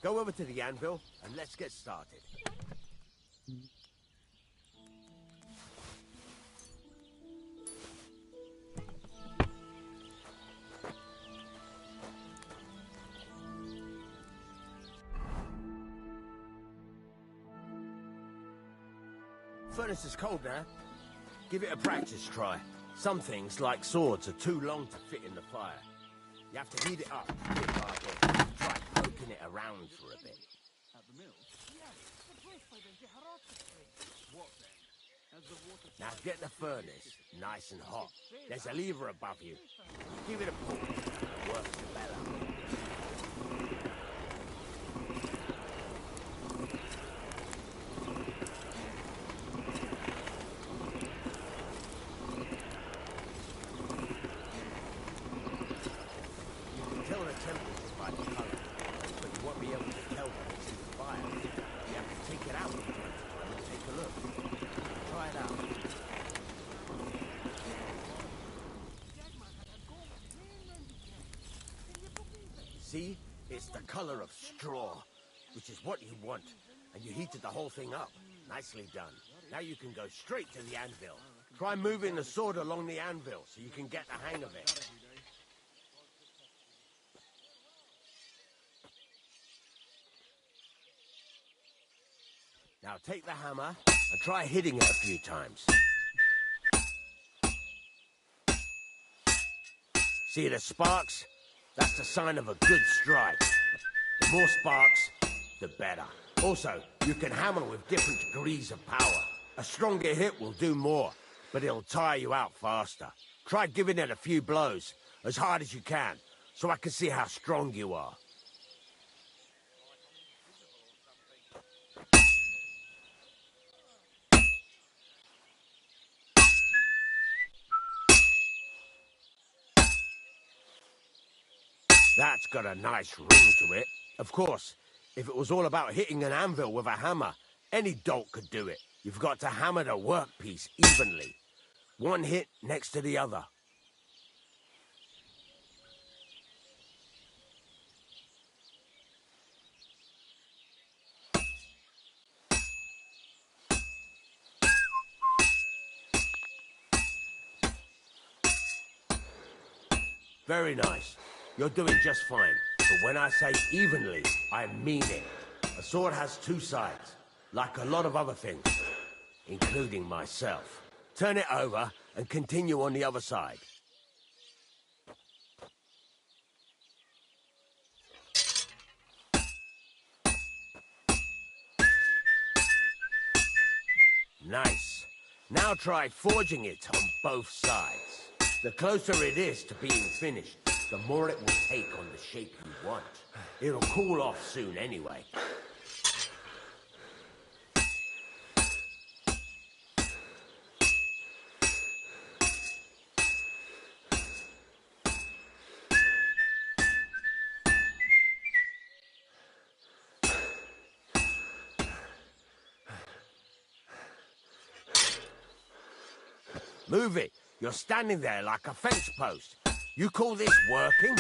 Go over to the anvil and let's get started. Furnace is cold now. Give it a practice try. Some things, like swords, are too long to fit in the fire. You have to heat it up bit by bit. Try poking it around for a bit. At the mill? Yes, the place by the Jeharot's place. What then? As the water... Now get the furnace nice and hot. There's a lever above you. Give it a pull. It works better. See? It's the color of straw, which is what you want. And you heated the whole thing up. Nicely done. Now you can go straight to the anvil. Try moving the sword along the anvil so you can get the hang of it. Now take the hammer and try hitting it a few times. See the sparks? That's a sign of a good strike. The more sparks, the better. Also, you can hammer with different degrees of power. A stronger hit will do more, but it'll tire you out faster. Try giving it a few blows, as hard as you can, so I can see how strong you are. That's got a nice ring to it. Of course, if it was all about hitting an anvil with a hammer, any dolt could do it. You've got to hammer the workpiece evenly. One hit next to the other. Very nice. You're doing just fine. But when I say evenly, I mean it. A sword has two sides, like a lot of other things, including myself. Turn it over and continue on the other side. Nice. Now try forging it on both sides. The closer it is to being finished, the more it will take on the shape you want. It'll cool off soon anyway. Move it. You're standing there like a fence post. You call this working?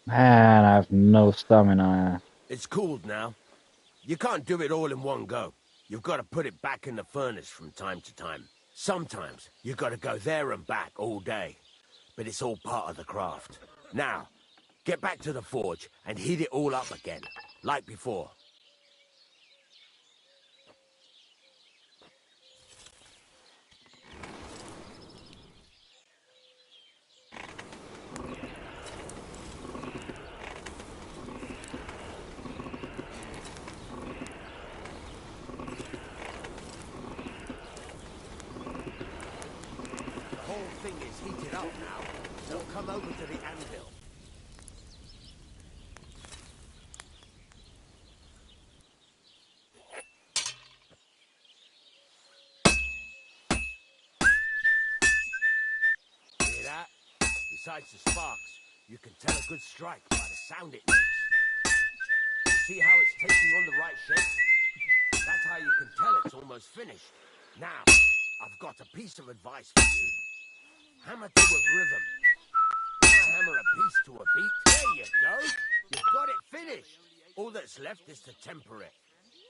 Man, I have no stamina. It's cooled now. You can't do it all in one go. You've got to put it back in the furnace from time to time. Sometimes you've got to go there and back all day. But it's all part of the craft. Now, get back to the forge and heat it all up again, like before. The whole thing is heated up now, so come over to the anvil. Hear that? Besides the sparks, you can tell a good strike by the sound it makes. See how it's taking on the right shape? That's how you can tell it's almost finished. Now, I've got a piece of advice for you. Hammer to a rhythm. When I hammer a piece to a beat, there you go. You've got it finished. All that's left is to temper it,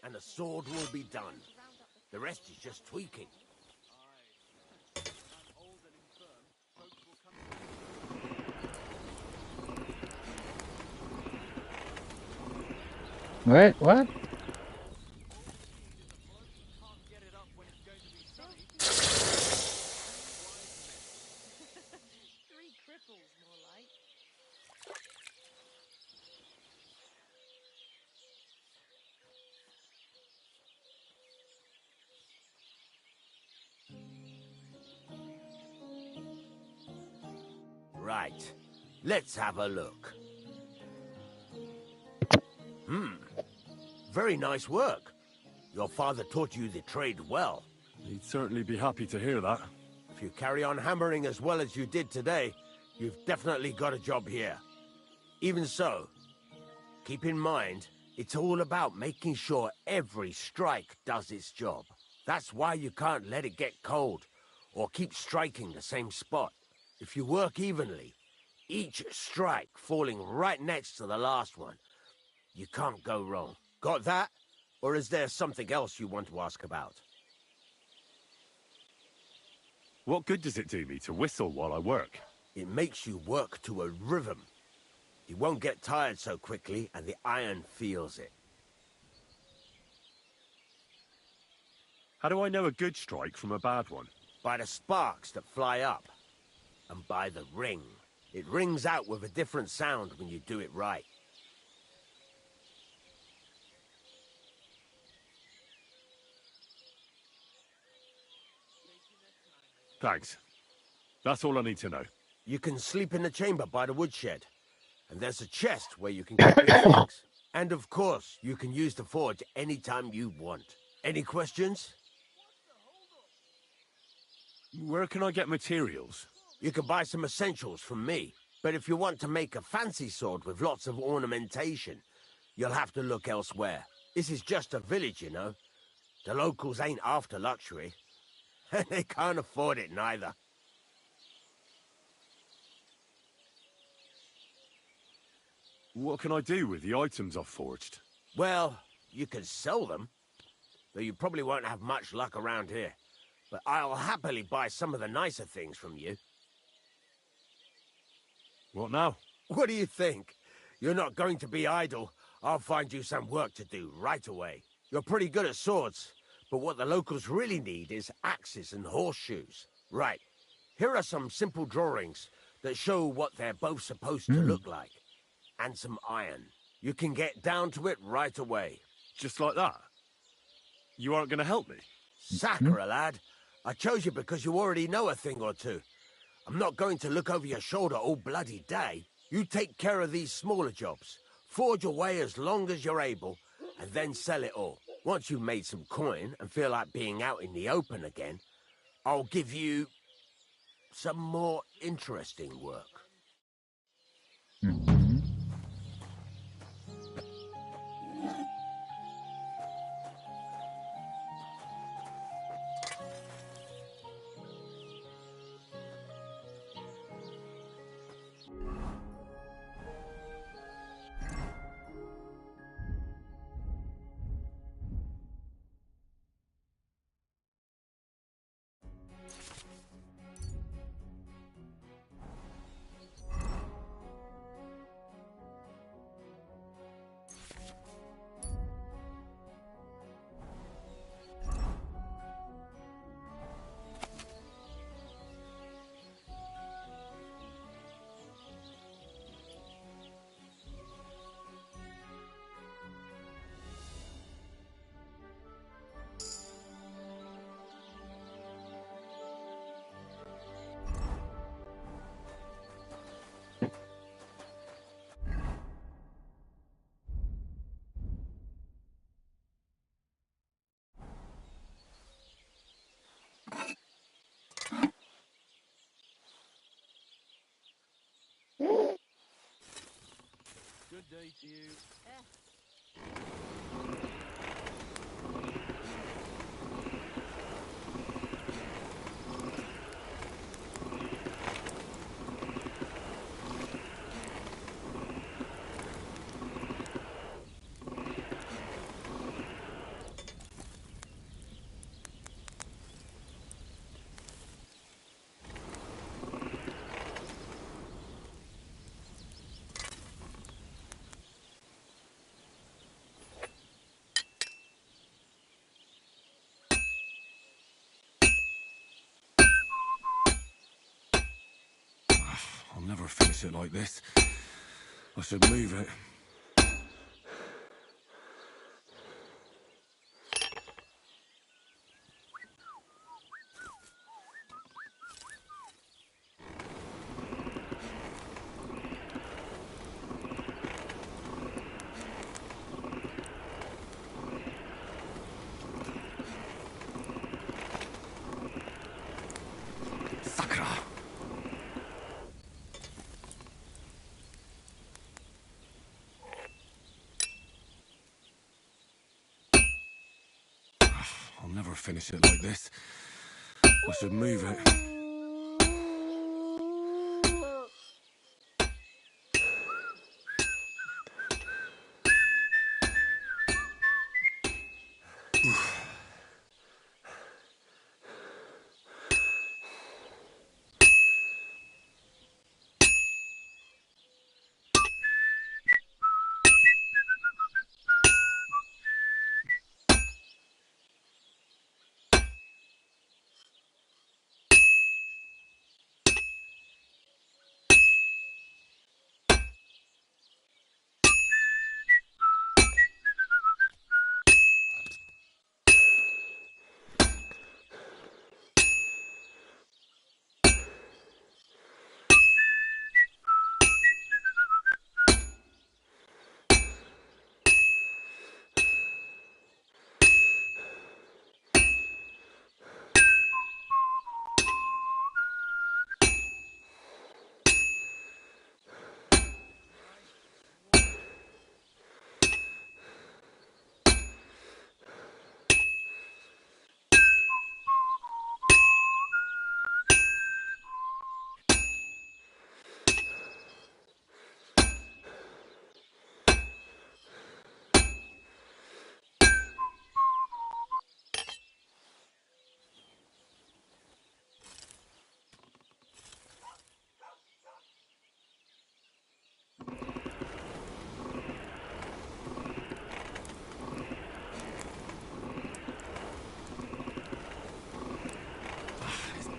and the sword will be done. The rest is just tweaking. Wait, what? Right. Let's have a look. Very nice work. Your father taught you the trade well. He'd certainly be happy to hear that. If you carry on hammering as well as you did today, you've definitely got a job here. Even so, keep in mind, it's all about making sure every strike does its job. That's why you can't let it get cold, or keep striking the same spot. If you work evenly, each strike falling right next to the last one, you can't go wrong. Got that? Or is there something else you want to ask about? What good does it do me to whistle while I work? It makes you work to a rhythm. You won't get tired so quickly, and the iron feels it. How do I know a good strike from a bad one? By the sparks that fly up. and by the ring. It rings out with a different sound when you do it right. Thanks. That's all I need to know. You can sleep in the chamber by the woodshed. And there's a chest where you can keep your things. And of course, you can use the forge anytime you want. Any questions? Where can I get materials? You can buy some essentials from me. But if you want to make a fancy sword with lots of ornamentation, you'll have to look elsewhere. This is just a village, you know. The locals ain't after luxury. And they can't afford it neither. What can I do with the items I've forged? Well, you can sell them. Though you probably won't have much luck around here. But I'll happily buy some of the nicer things from you. What now? What do you think? You're not going to be idle. I'll find you some work to do right away. You're pretty good at swords, but what the locals really need is axes and horseshoes. Right. Here are some simple drawings that show what they're both supposed to look like. And some iron. You can get down to it right away. Just like that? You aren't going to help me? Sakura, lad. I chose you because you already know a thing or two. I'm not going to look over your shoulder all bloody day. You take care of these smaller jobs. Forge away as long as you're able, and then sell it all. Once you've made some coin and feel like being out in the open again, I'll give you some more interesting work. Good day to you. I'll never finish it like this. I should move it. Sakura! I'll never finish it like this. I should move it.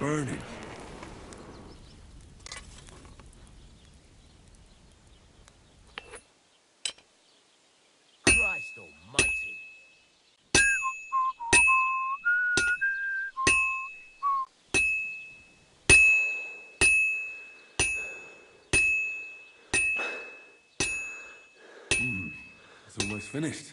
burning. Christ almighty. It's almost finished.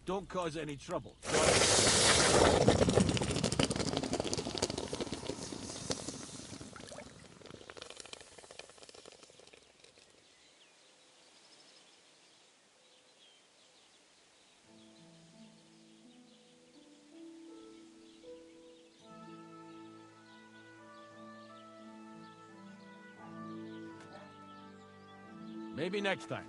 Don't cause any trouble. Maybe next time.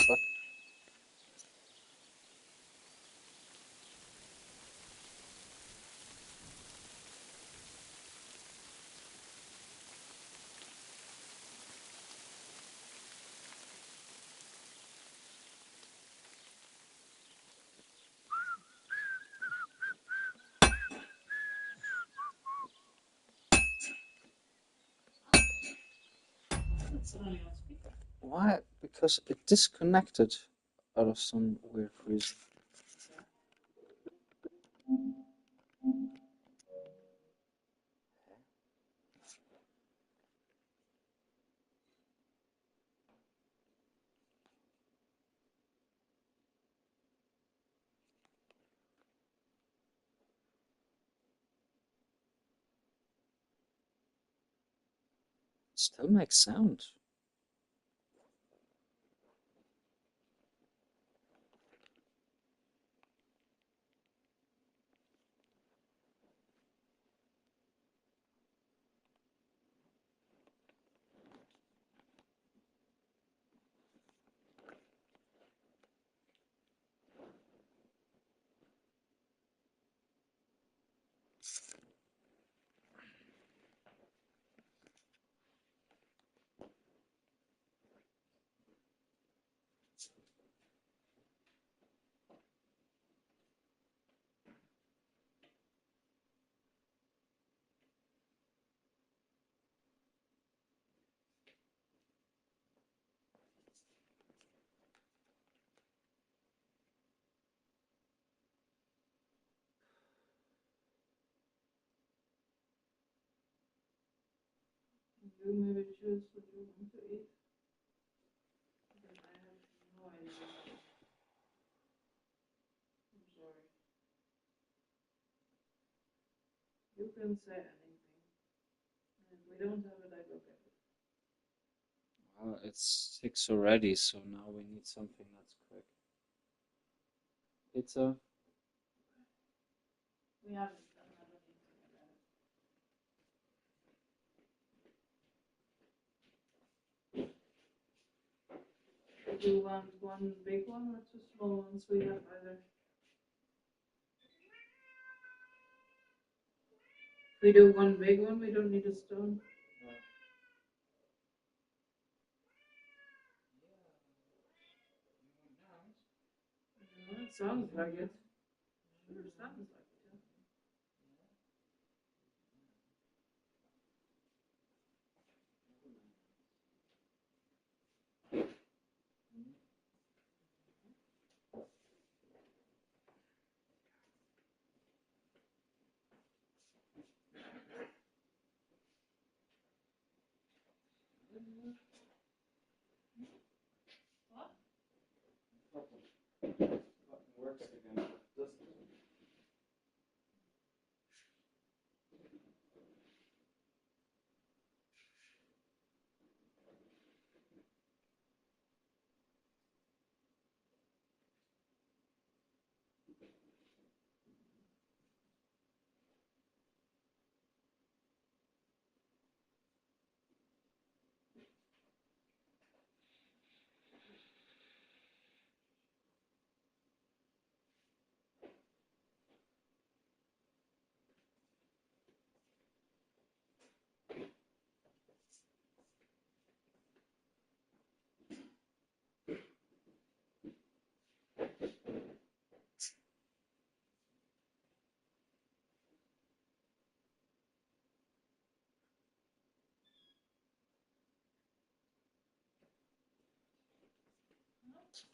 Fuck. It's only on speaker. Why? Because it disconnected out of some weird reason. Still makes sound. You maybe choose what you want to eat. But I have no idea. I'm sorry. You can say anything. And if we don't have it, I go get it. Well, it's 6 already, so now we need something that's quick. Pizza. We haven't done that anything about it. Do you want one big one or two small ones? We have either. We do one big one, we don't need a stone. No, it sounds like it. Sure sounds like it. Works again, doesn't it?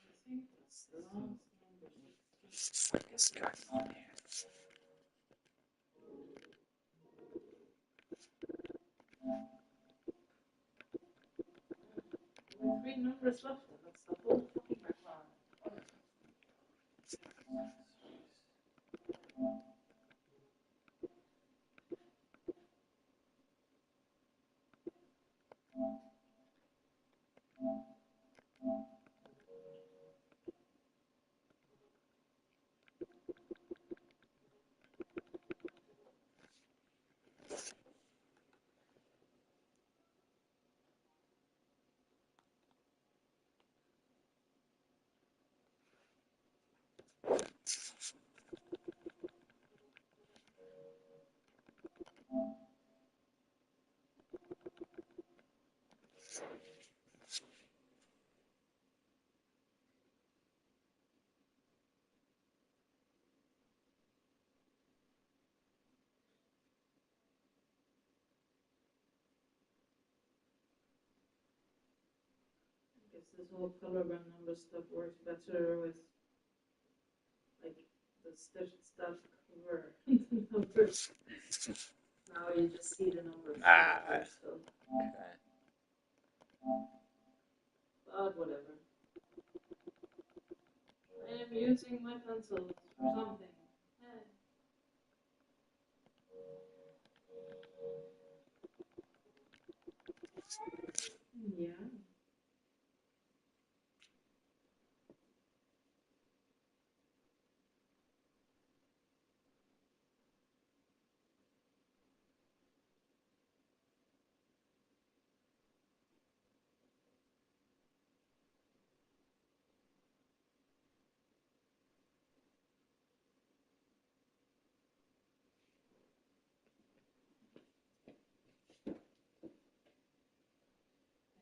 I think that's the last number. What's going on here? 3 numbers left, and that's the whole fucking plan. I guess this whole colorblind number stuff works better with like the stitched stuff cover the numbers. Now you just see the numbers. So. Okay. But whatever. I am using my pencils for something. Yeah.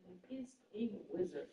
And he's a wizard.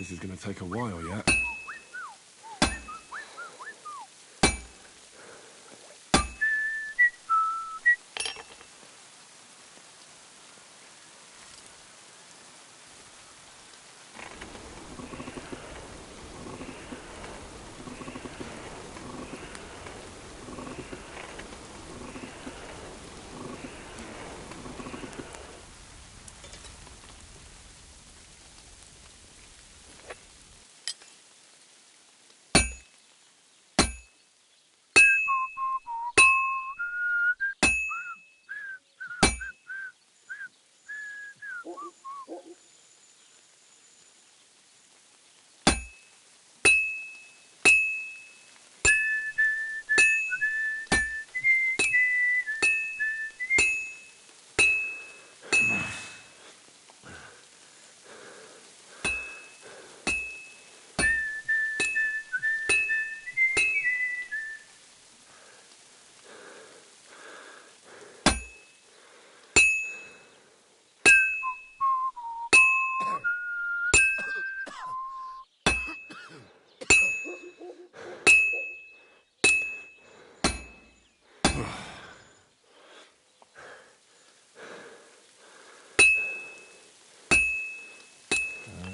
This is gonna take a while yet.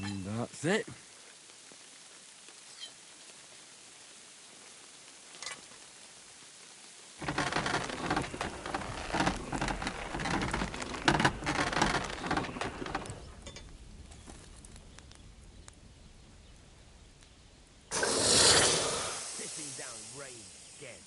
And that's it. Pissing down rain again.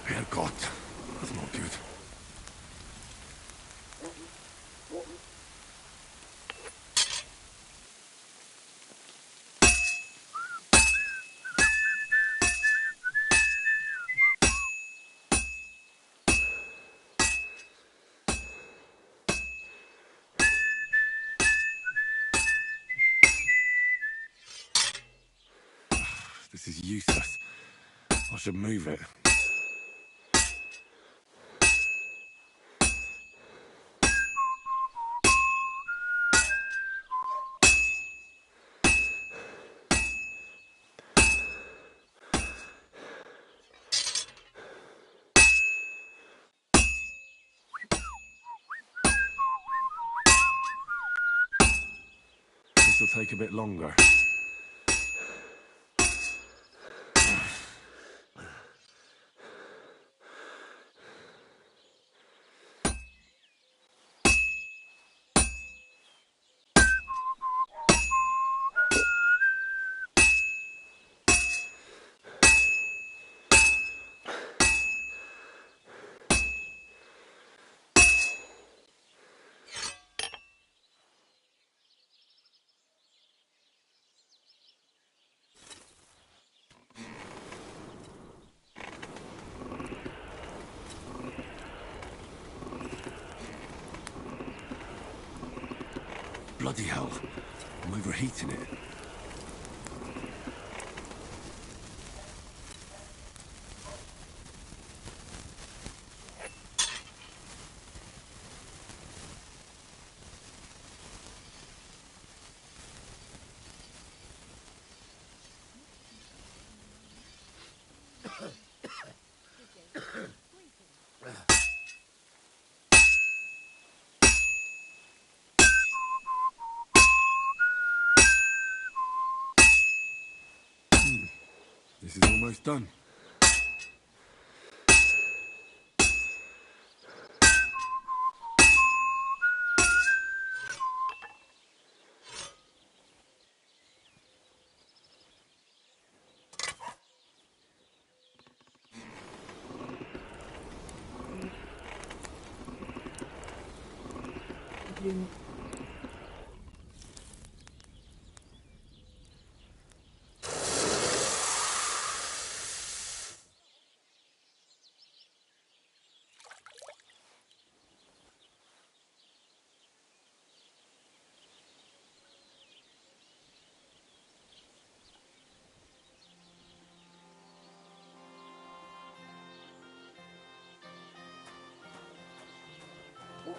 Herrgott, that's not good. This is useless. I should move it. This'll take a bit longer. Bloody hell. I'm overheating it. This is almost done.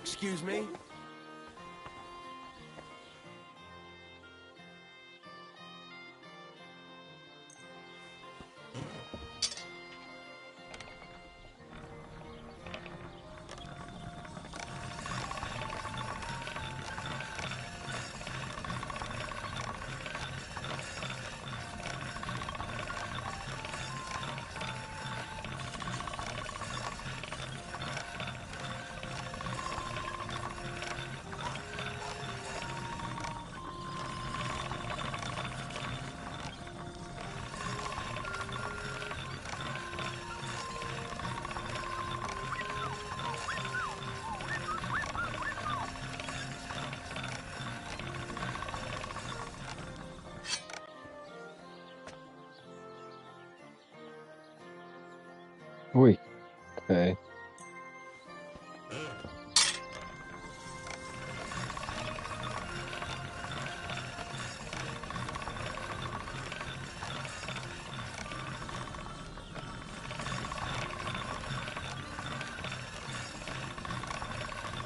Excuse me? Ui. Okay.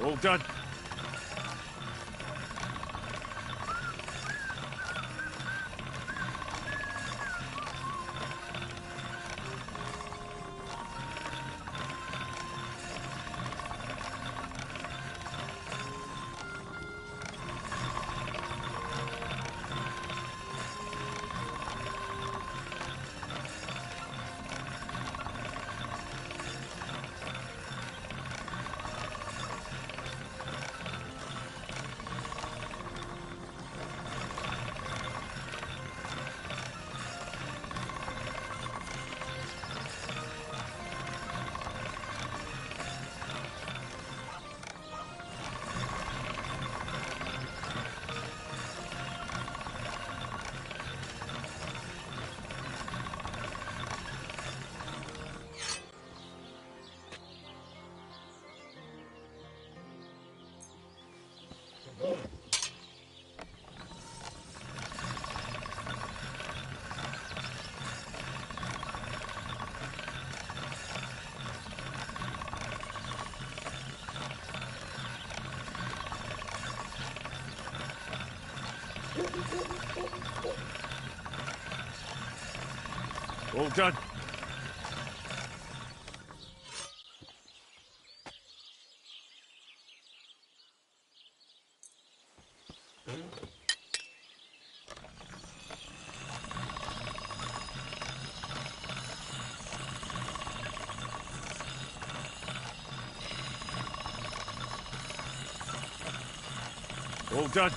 All done. All done. All done.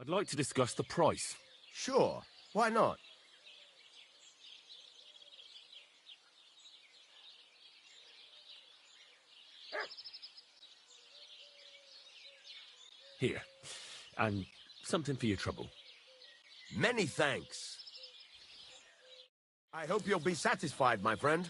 I'd like to discuss the price. Sure, why not? Here. And something for your trouble. Many thanks. I hope you'll be satisfied, my friend.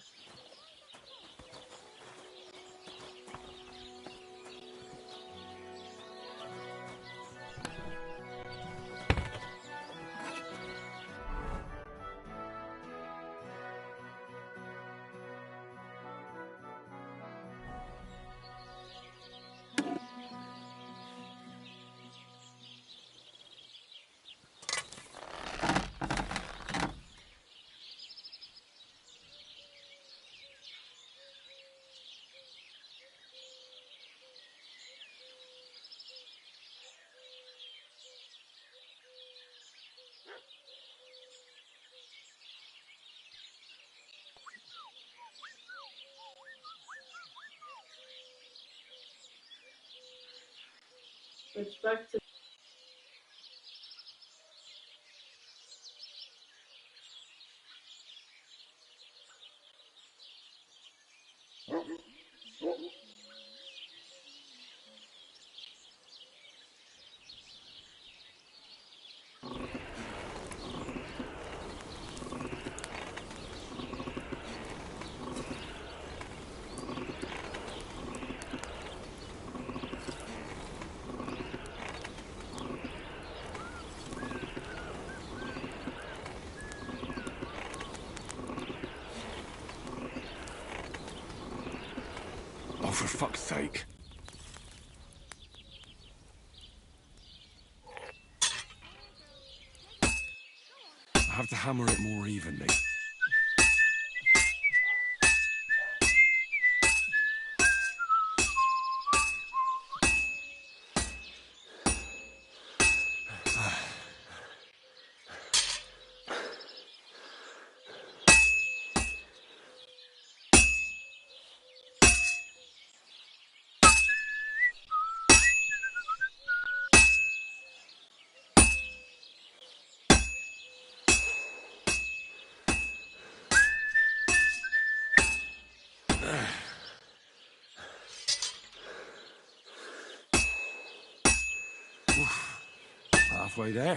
Switch back to Oh, for fuck's sake. I have to hammer it more evenly. Halfway there.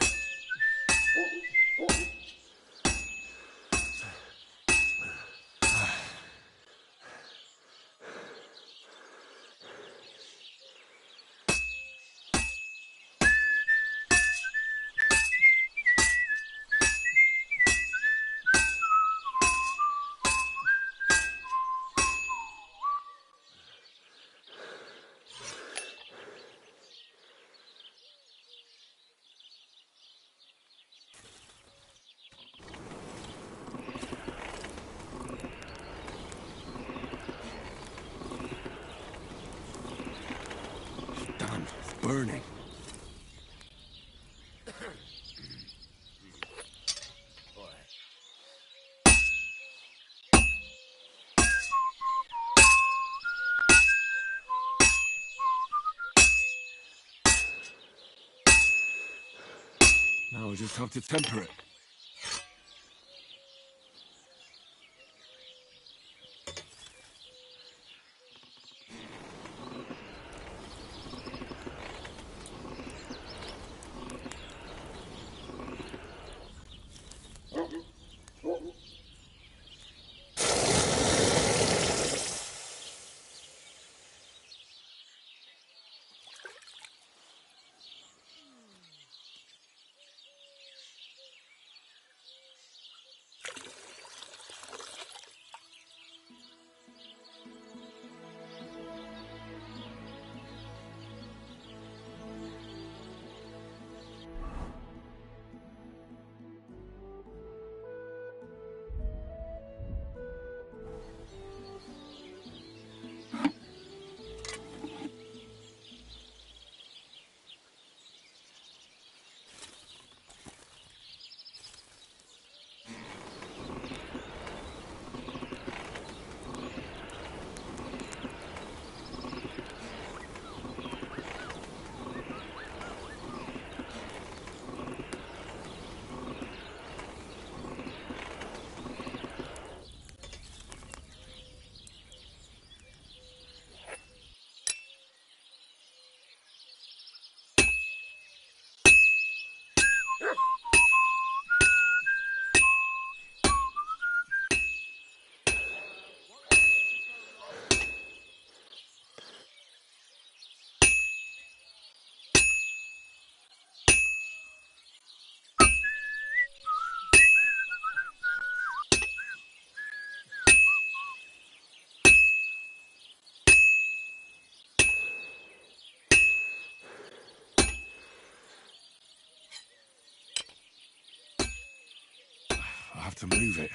Damn, it's burning. Now I just have to temper it. have to move it.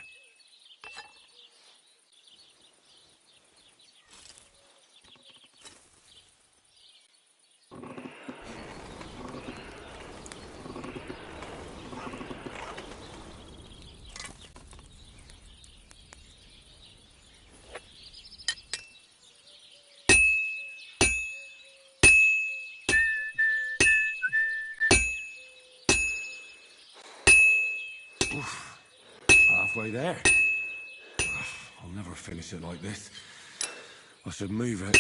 Oof. Halfway there. I'll never finish it like this. I should move it.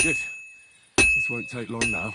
Good. This won't take long now.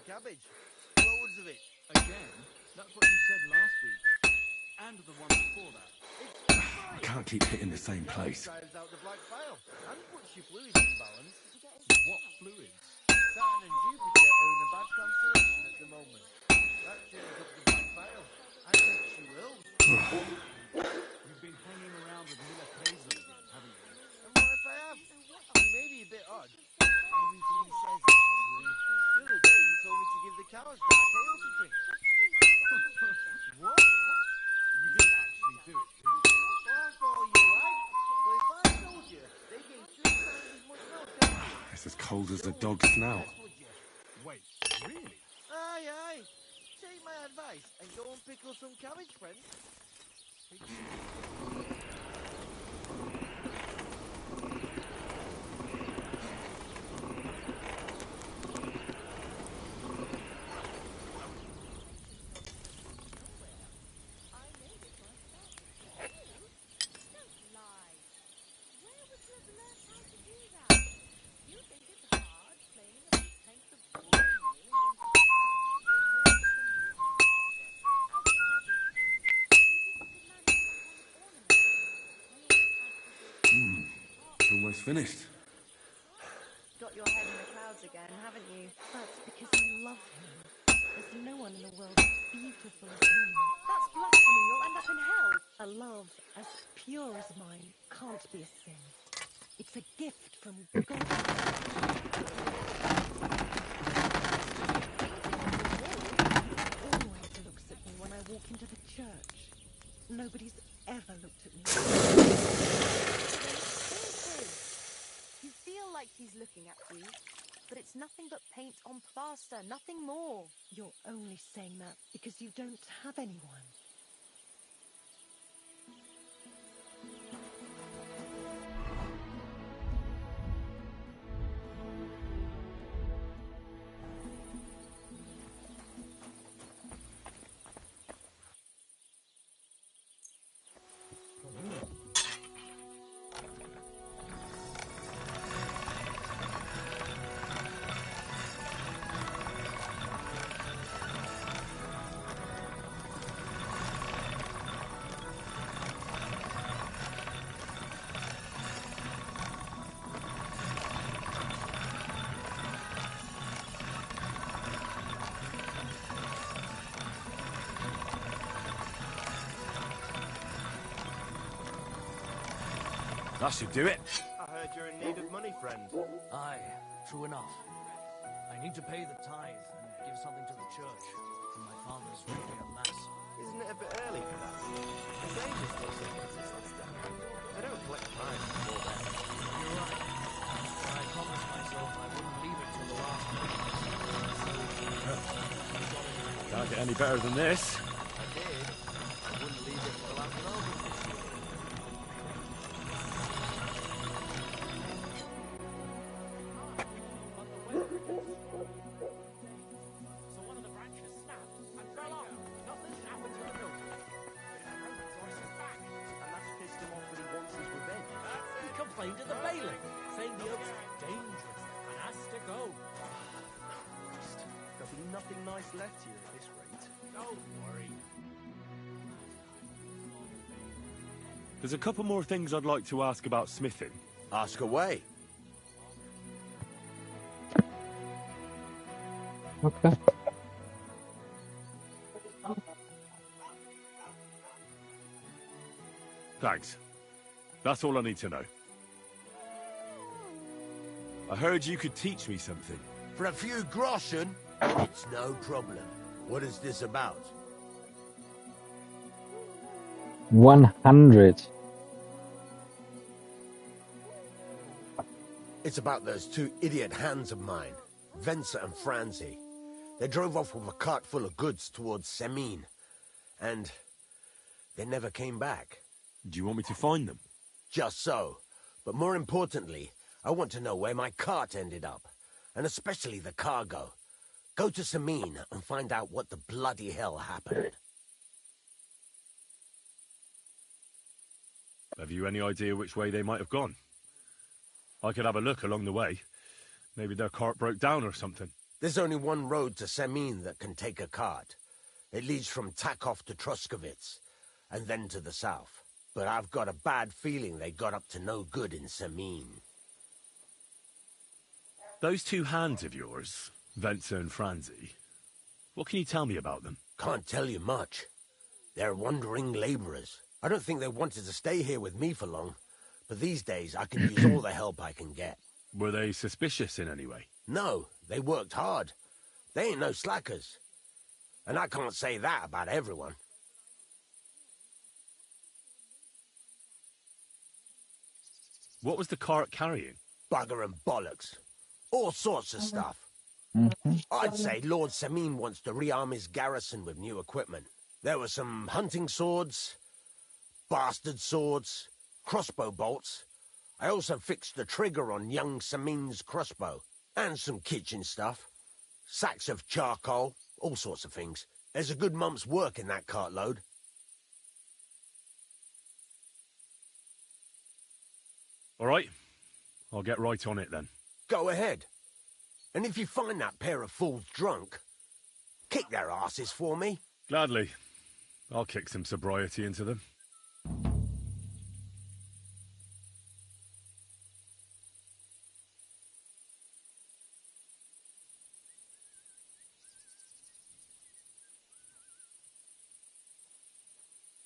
Cabbage. Loads of it. Again? That's what you said last week. And the one before that. I can't keep hitting the same place. Drives out the black bile and puts your fluids in balance. What fluids? Saturn and Jupiter are in a bad constellation at the moment. That cheers up the black bile and makes you ill. You've been hanging around with Miller Kaiser again, haven't you? And what if I have? He may be a bit odd. Everything he says is true. The other day he told me cold as a dog's snout. Wait, really? Aye, aye. Take my advice and go and pickle some cabbage, friend. It's almost finished. Got your head in the clouds again, haven't you? That's because I love him. There's no one in the world as beautiful as him. That's blasphemy. You'll end up in hell. A love as pure as mine can't be a sin. It's a gift from God. Always looks at me when I walk into the church. Nobody's ever looked at me. You feel like he's looking at you, but it's nothing but paint on plaster, nothing more. You're only saying that because you don't have anyone. That should do it. I heard you're in need of money, friend. Aye, true enough. I need to pay the tithe and give something to the church for my father's weekly mass. Isn't it a bit early for that? The same is still sitting since that's down. They don't collect tithes before then. You're right. I promised myself I wouldn't leave it till the last minute. Can't get any better than this. I did. I wouldn't leave it till the last moment. To the bailiff, saying the oak's dangerous and has to go. Christ, there'll be nothing nice left here at this rate. Don't worry. There's a couple more things I'd like to ask about smithing. Ask away. Okay. Thanks. That's all I need to know. I heard you could teach me something. For a few groschen, it's no problem. What is this about? 100. It's about those two idiot hands of mine, Venser and Franzi. They drove off with a cart full of goods towards Semin, and they never came back. Do you want me to find them? Just so. But more importantly, I want to know where my cart ended up, and especially the cargo. Go to Semin and find out what the bloody hell happened. Have you any idea which way they might have gone? I could have a look along the way. Maybe their cart broke down or something. There's only one road to Semin that can take a cart. It leads from Takov to Troskovitz, and then to the south. But I've got a bad feeling they got up to no good in Semin. Those two hands of yours, Venser and Franzi, what can you tell me about them? Can't tell you much. They're wandering laborers. I don't think they wanted to stay here with me for long, but these days I can use all the help I can get. Were they suspicious in any way? No, they worked hard. They ain't no slackers. And I can't say that about everyone. What was the cart carrying? Bugger and bollocks. All sorts of stuff. I'd say Lord Samin wants to rearm his garrison with new equipment. There were some hunting swords, bastard swords, crossbow bolts. I also fixed the trigger on young Samin's crossbow. And some kitchen stuff. Sacks of charcoal, all sorts of things. There's a good month's work in that cartload. All right. I'll get right on it then. Go ahead. And if you find that pair of fools drunk, kick their asses for me. Gladly. I'll kick some sobriety into them.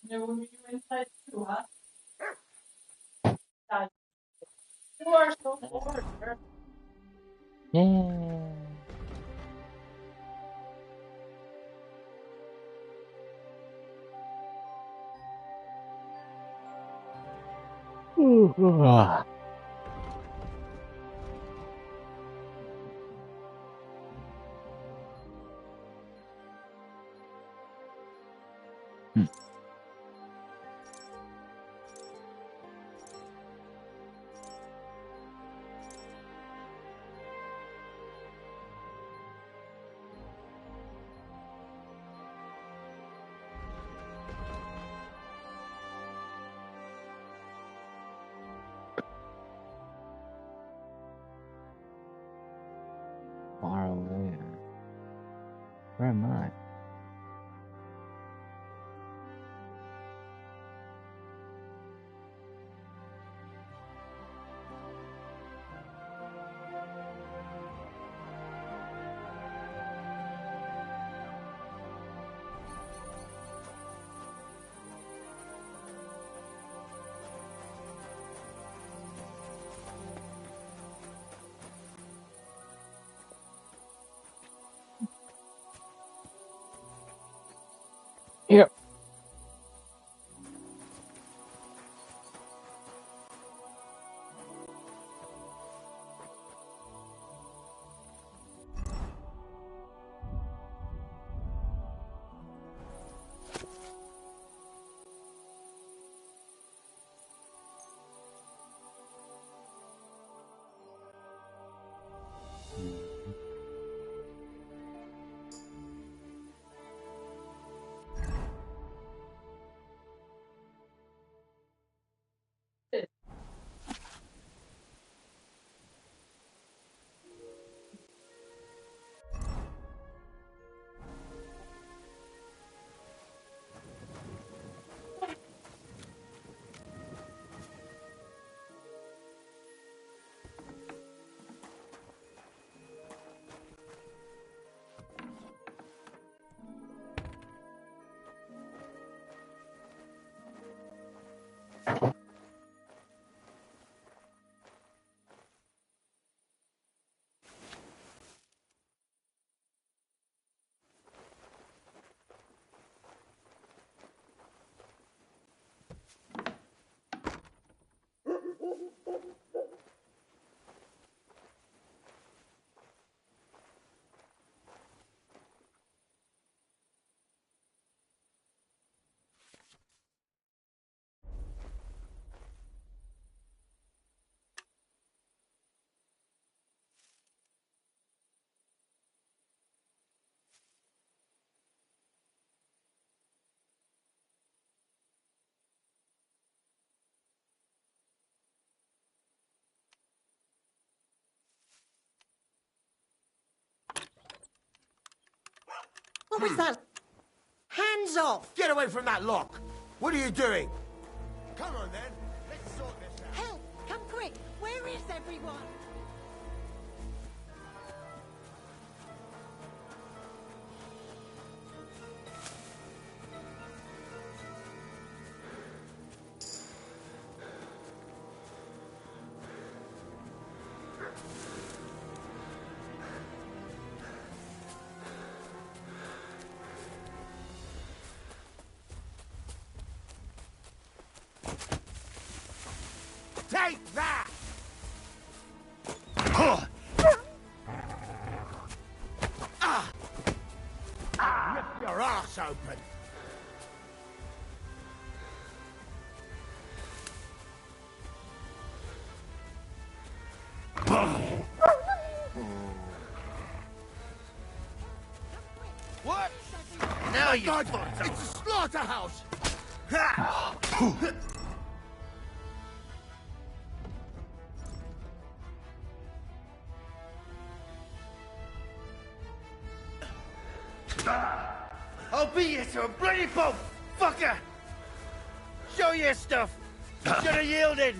Yeah, we'll be inside too, huh? You are so bored. Yeah. Ooh. Far away. Where am I? Here. What was that? Hands off! Get away from that lock! What are you doing? Come on then, let's sort this out. Help! Come quick! Where is everyone? Take that! arse open. What? Now you fucked up. It's a slaughterhouse. Ha! I'll beat you to a bloody pulp, fucker! Show your stuff! You should have yielded!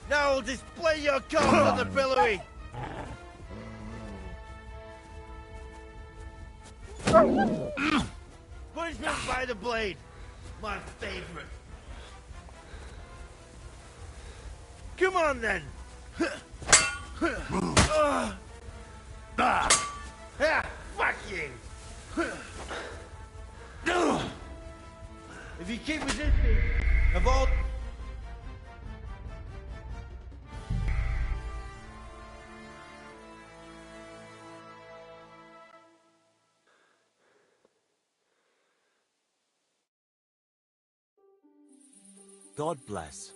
Now I'll display your cards on the pillory! Punishment by the blade! My favorite! Come on then! Fuck you! If you keep resisting, of all... God bless.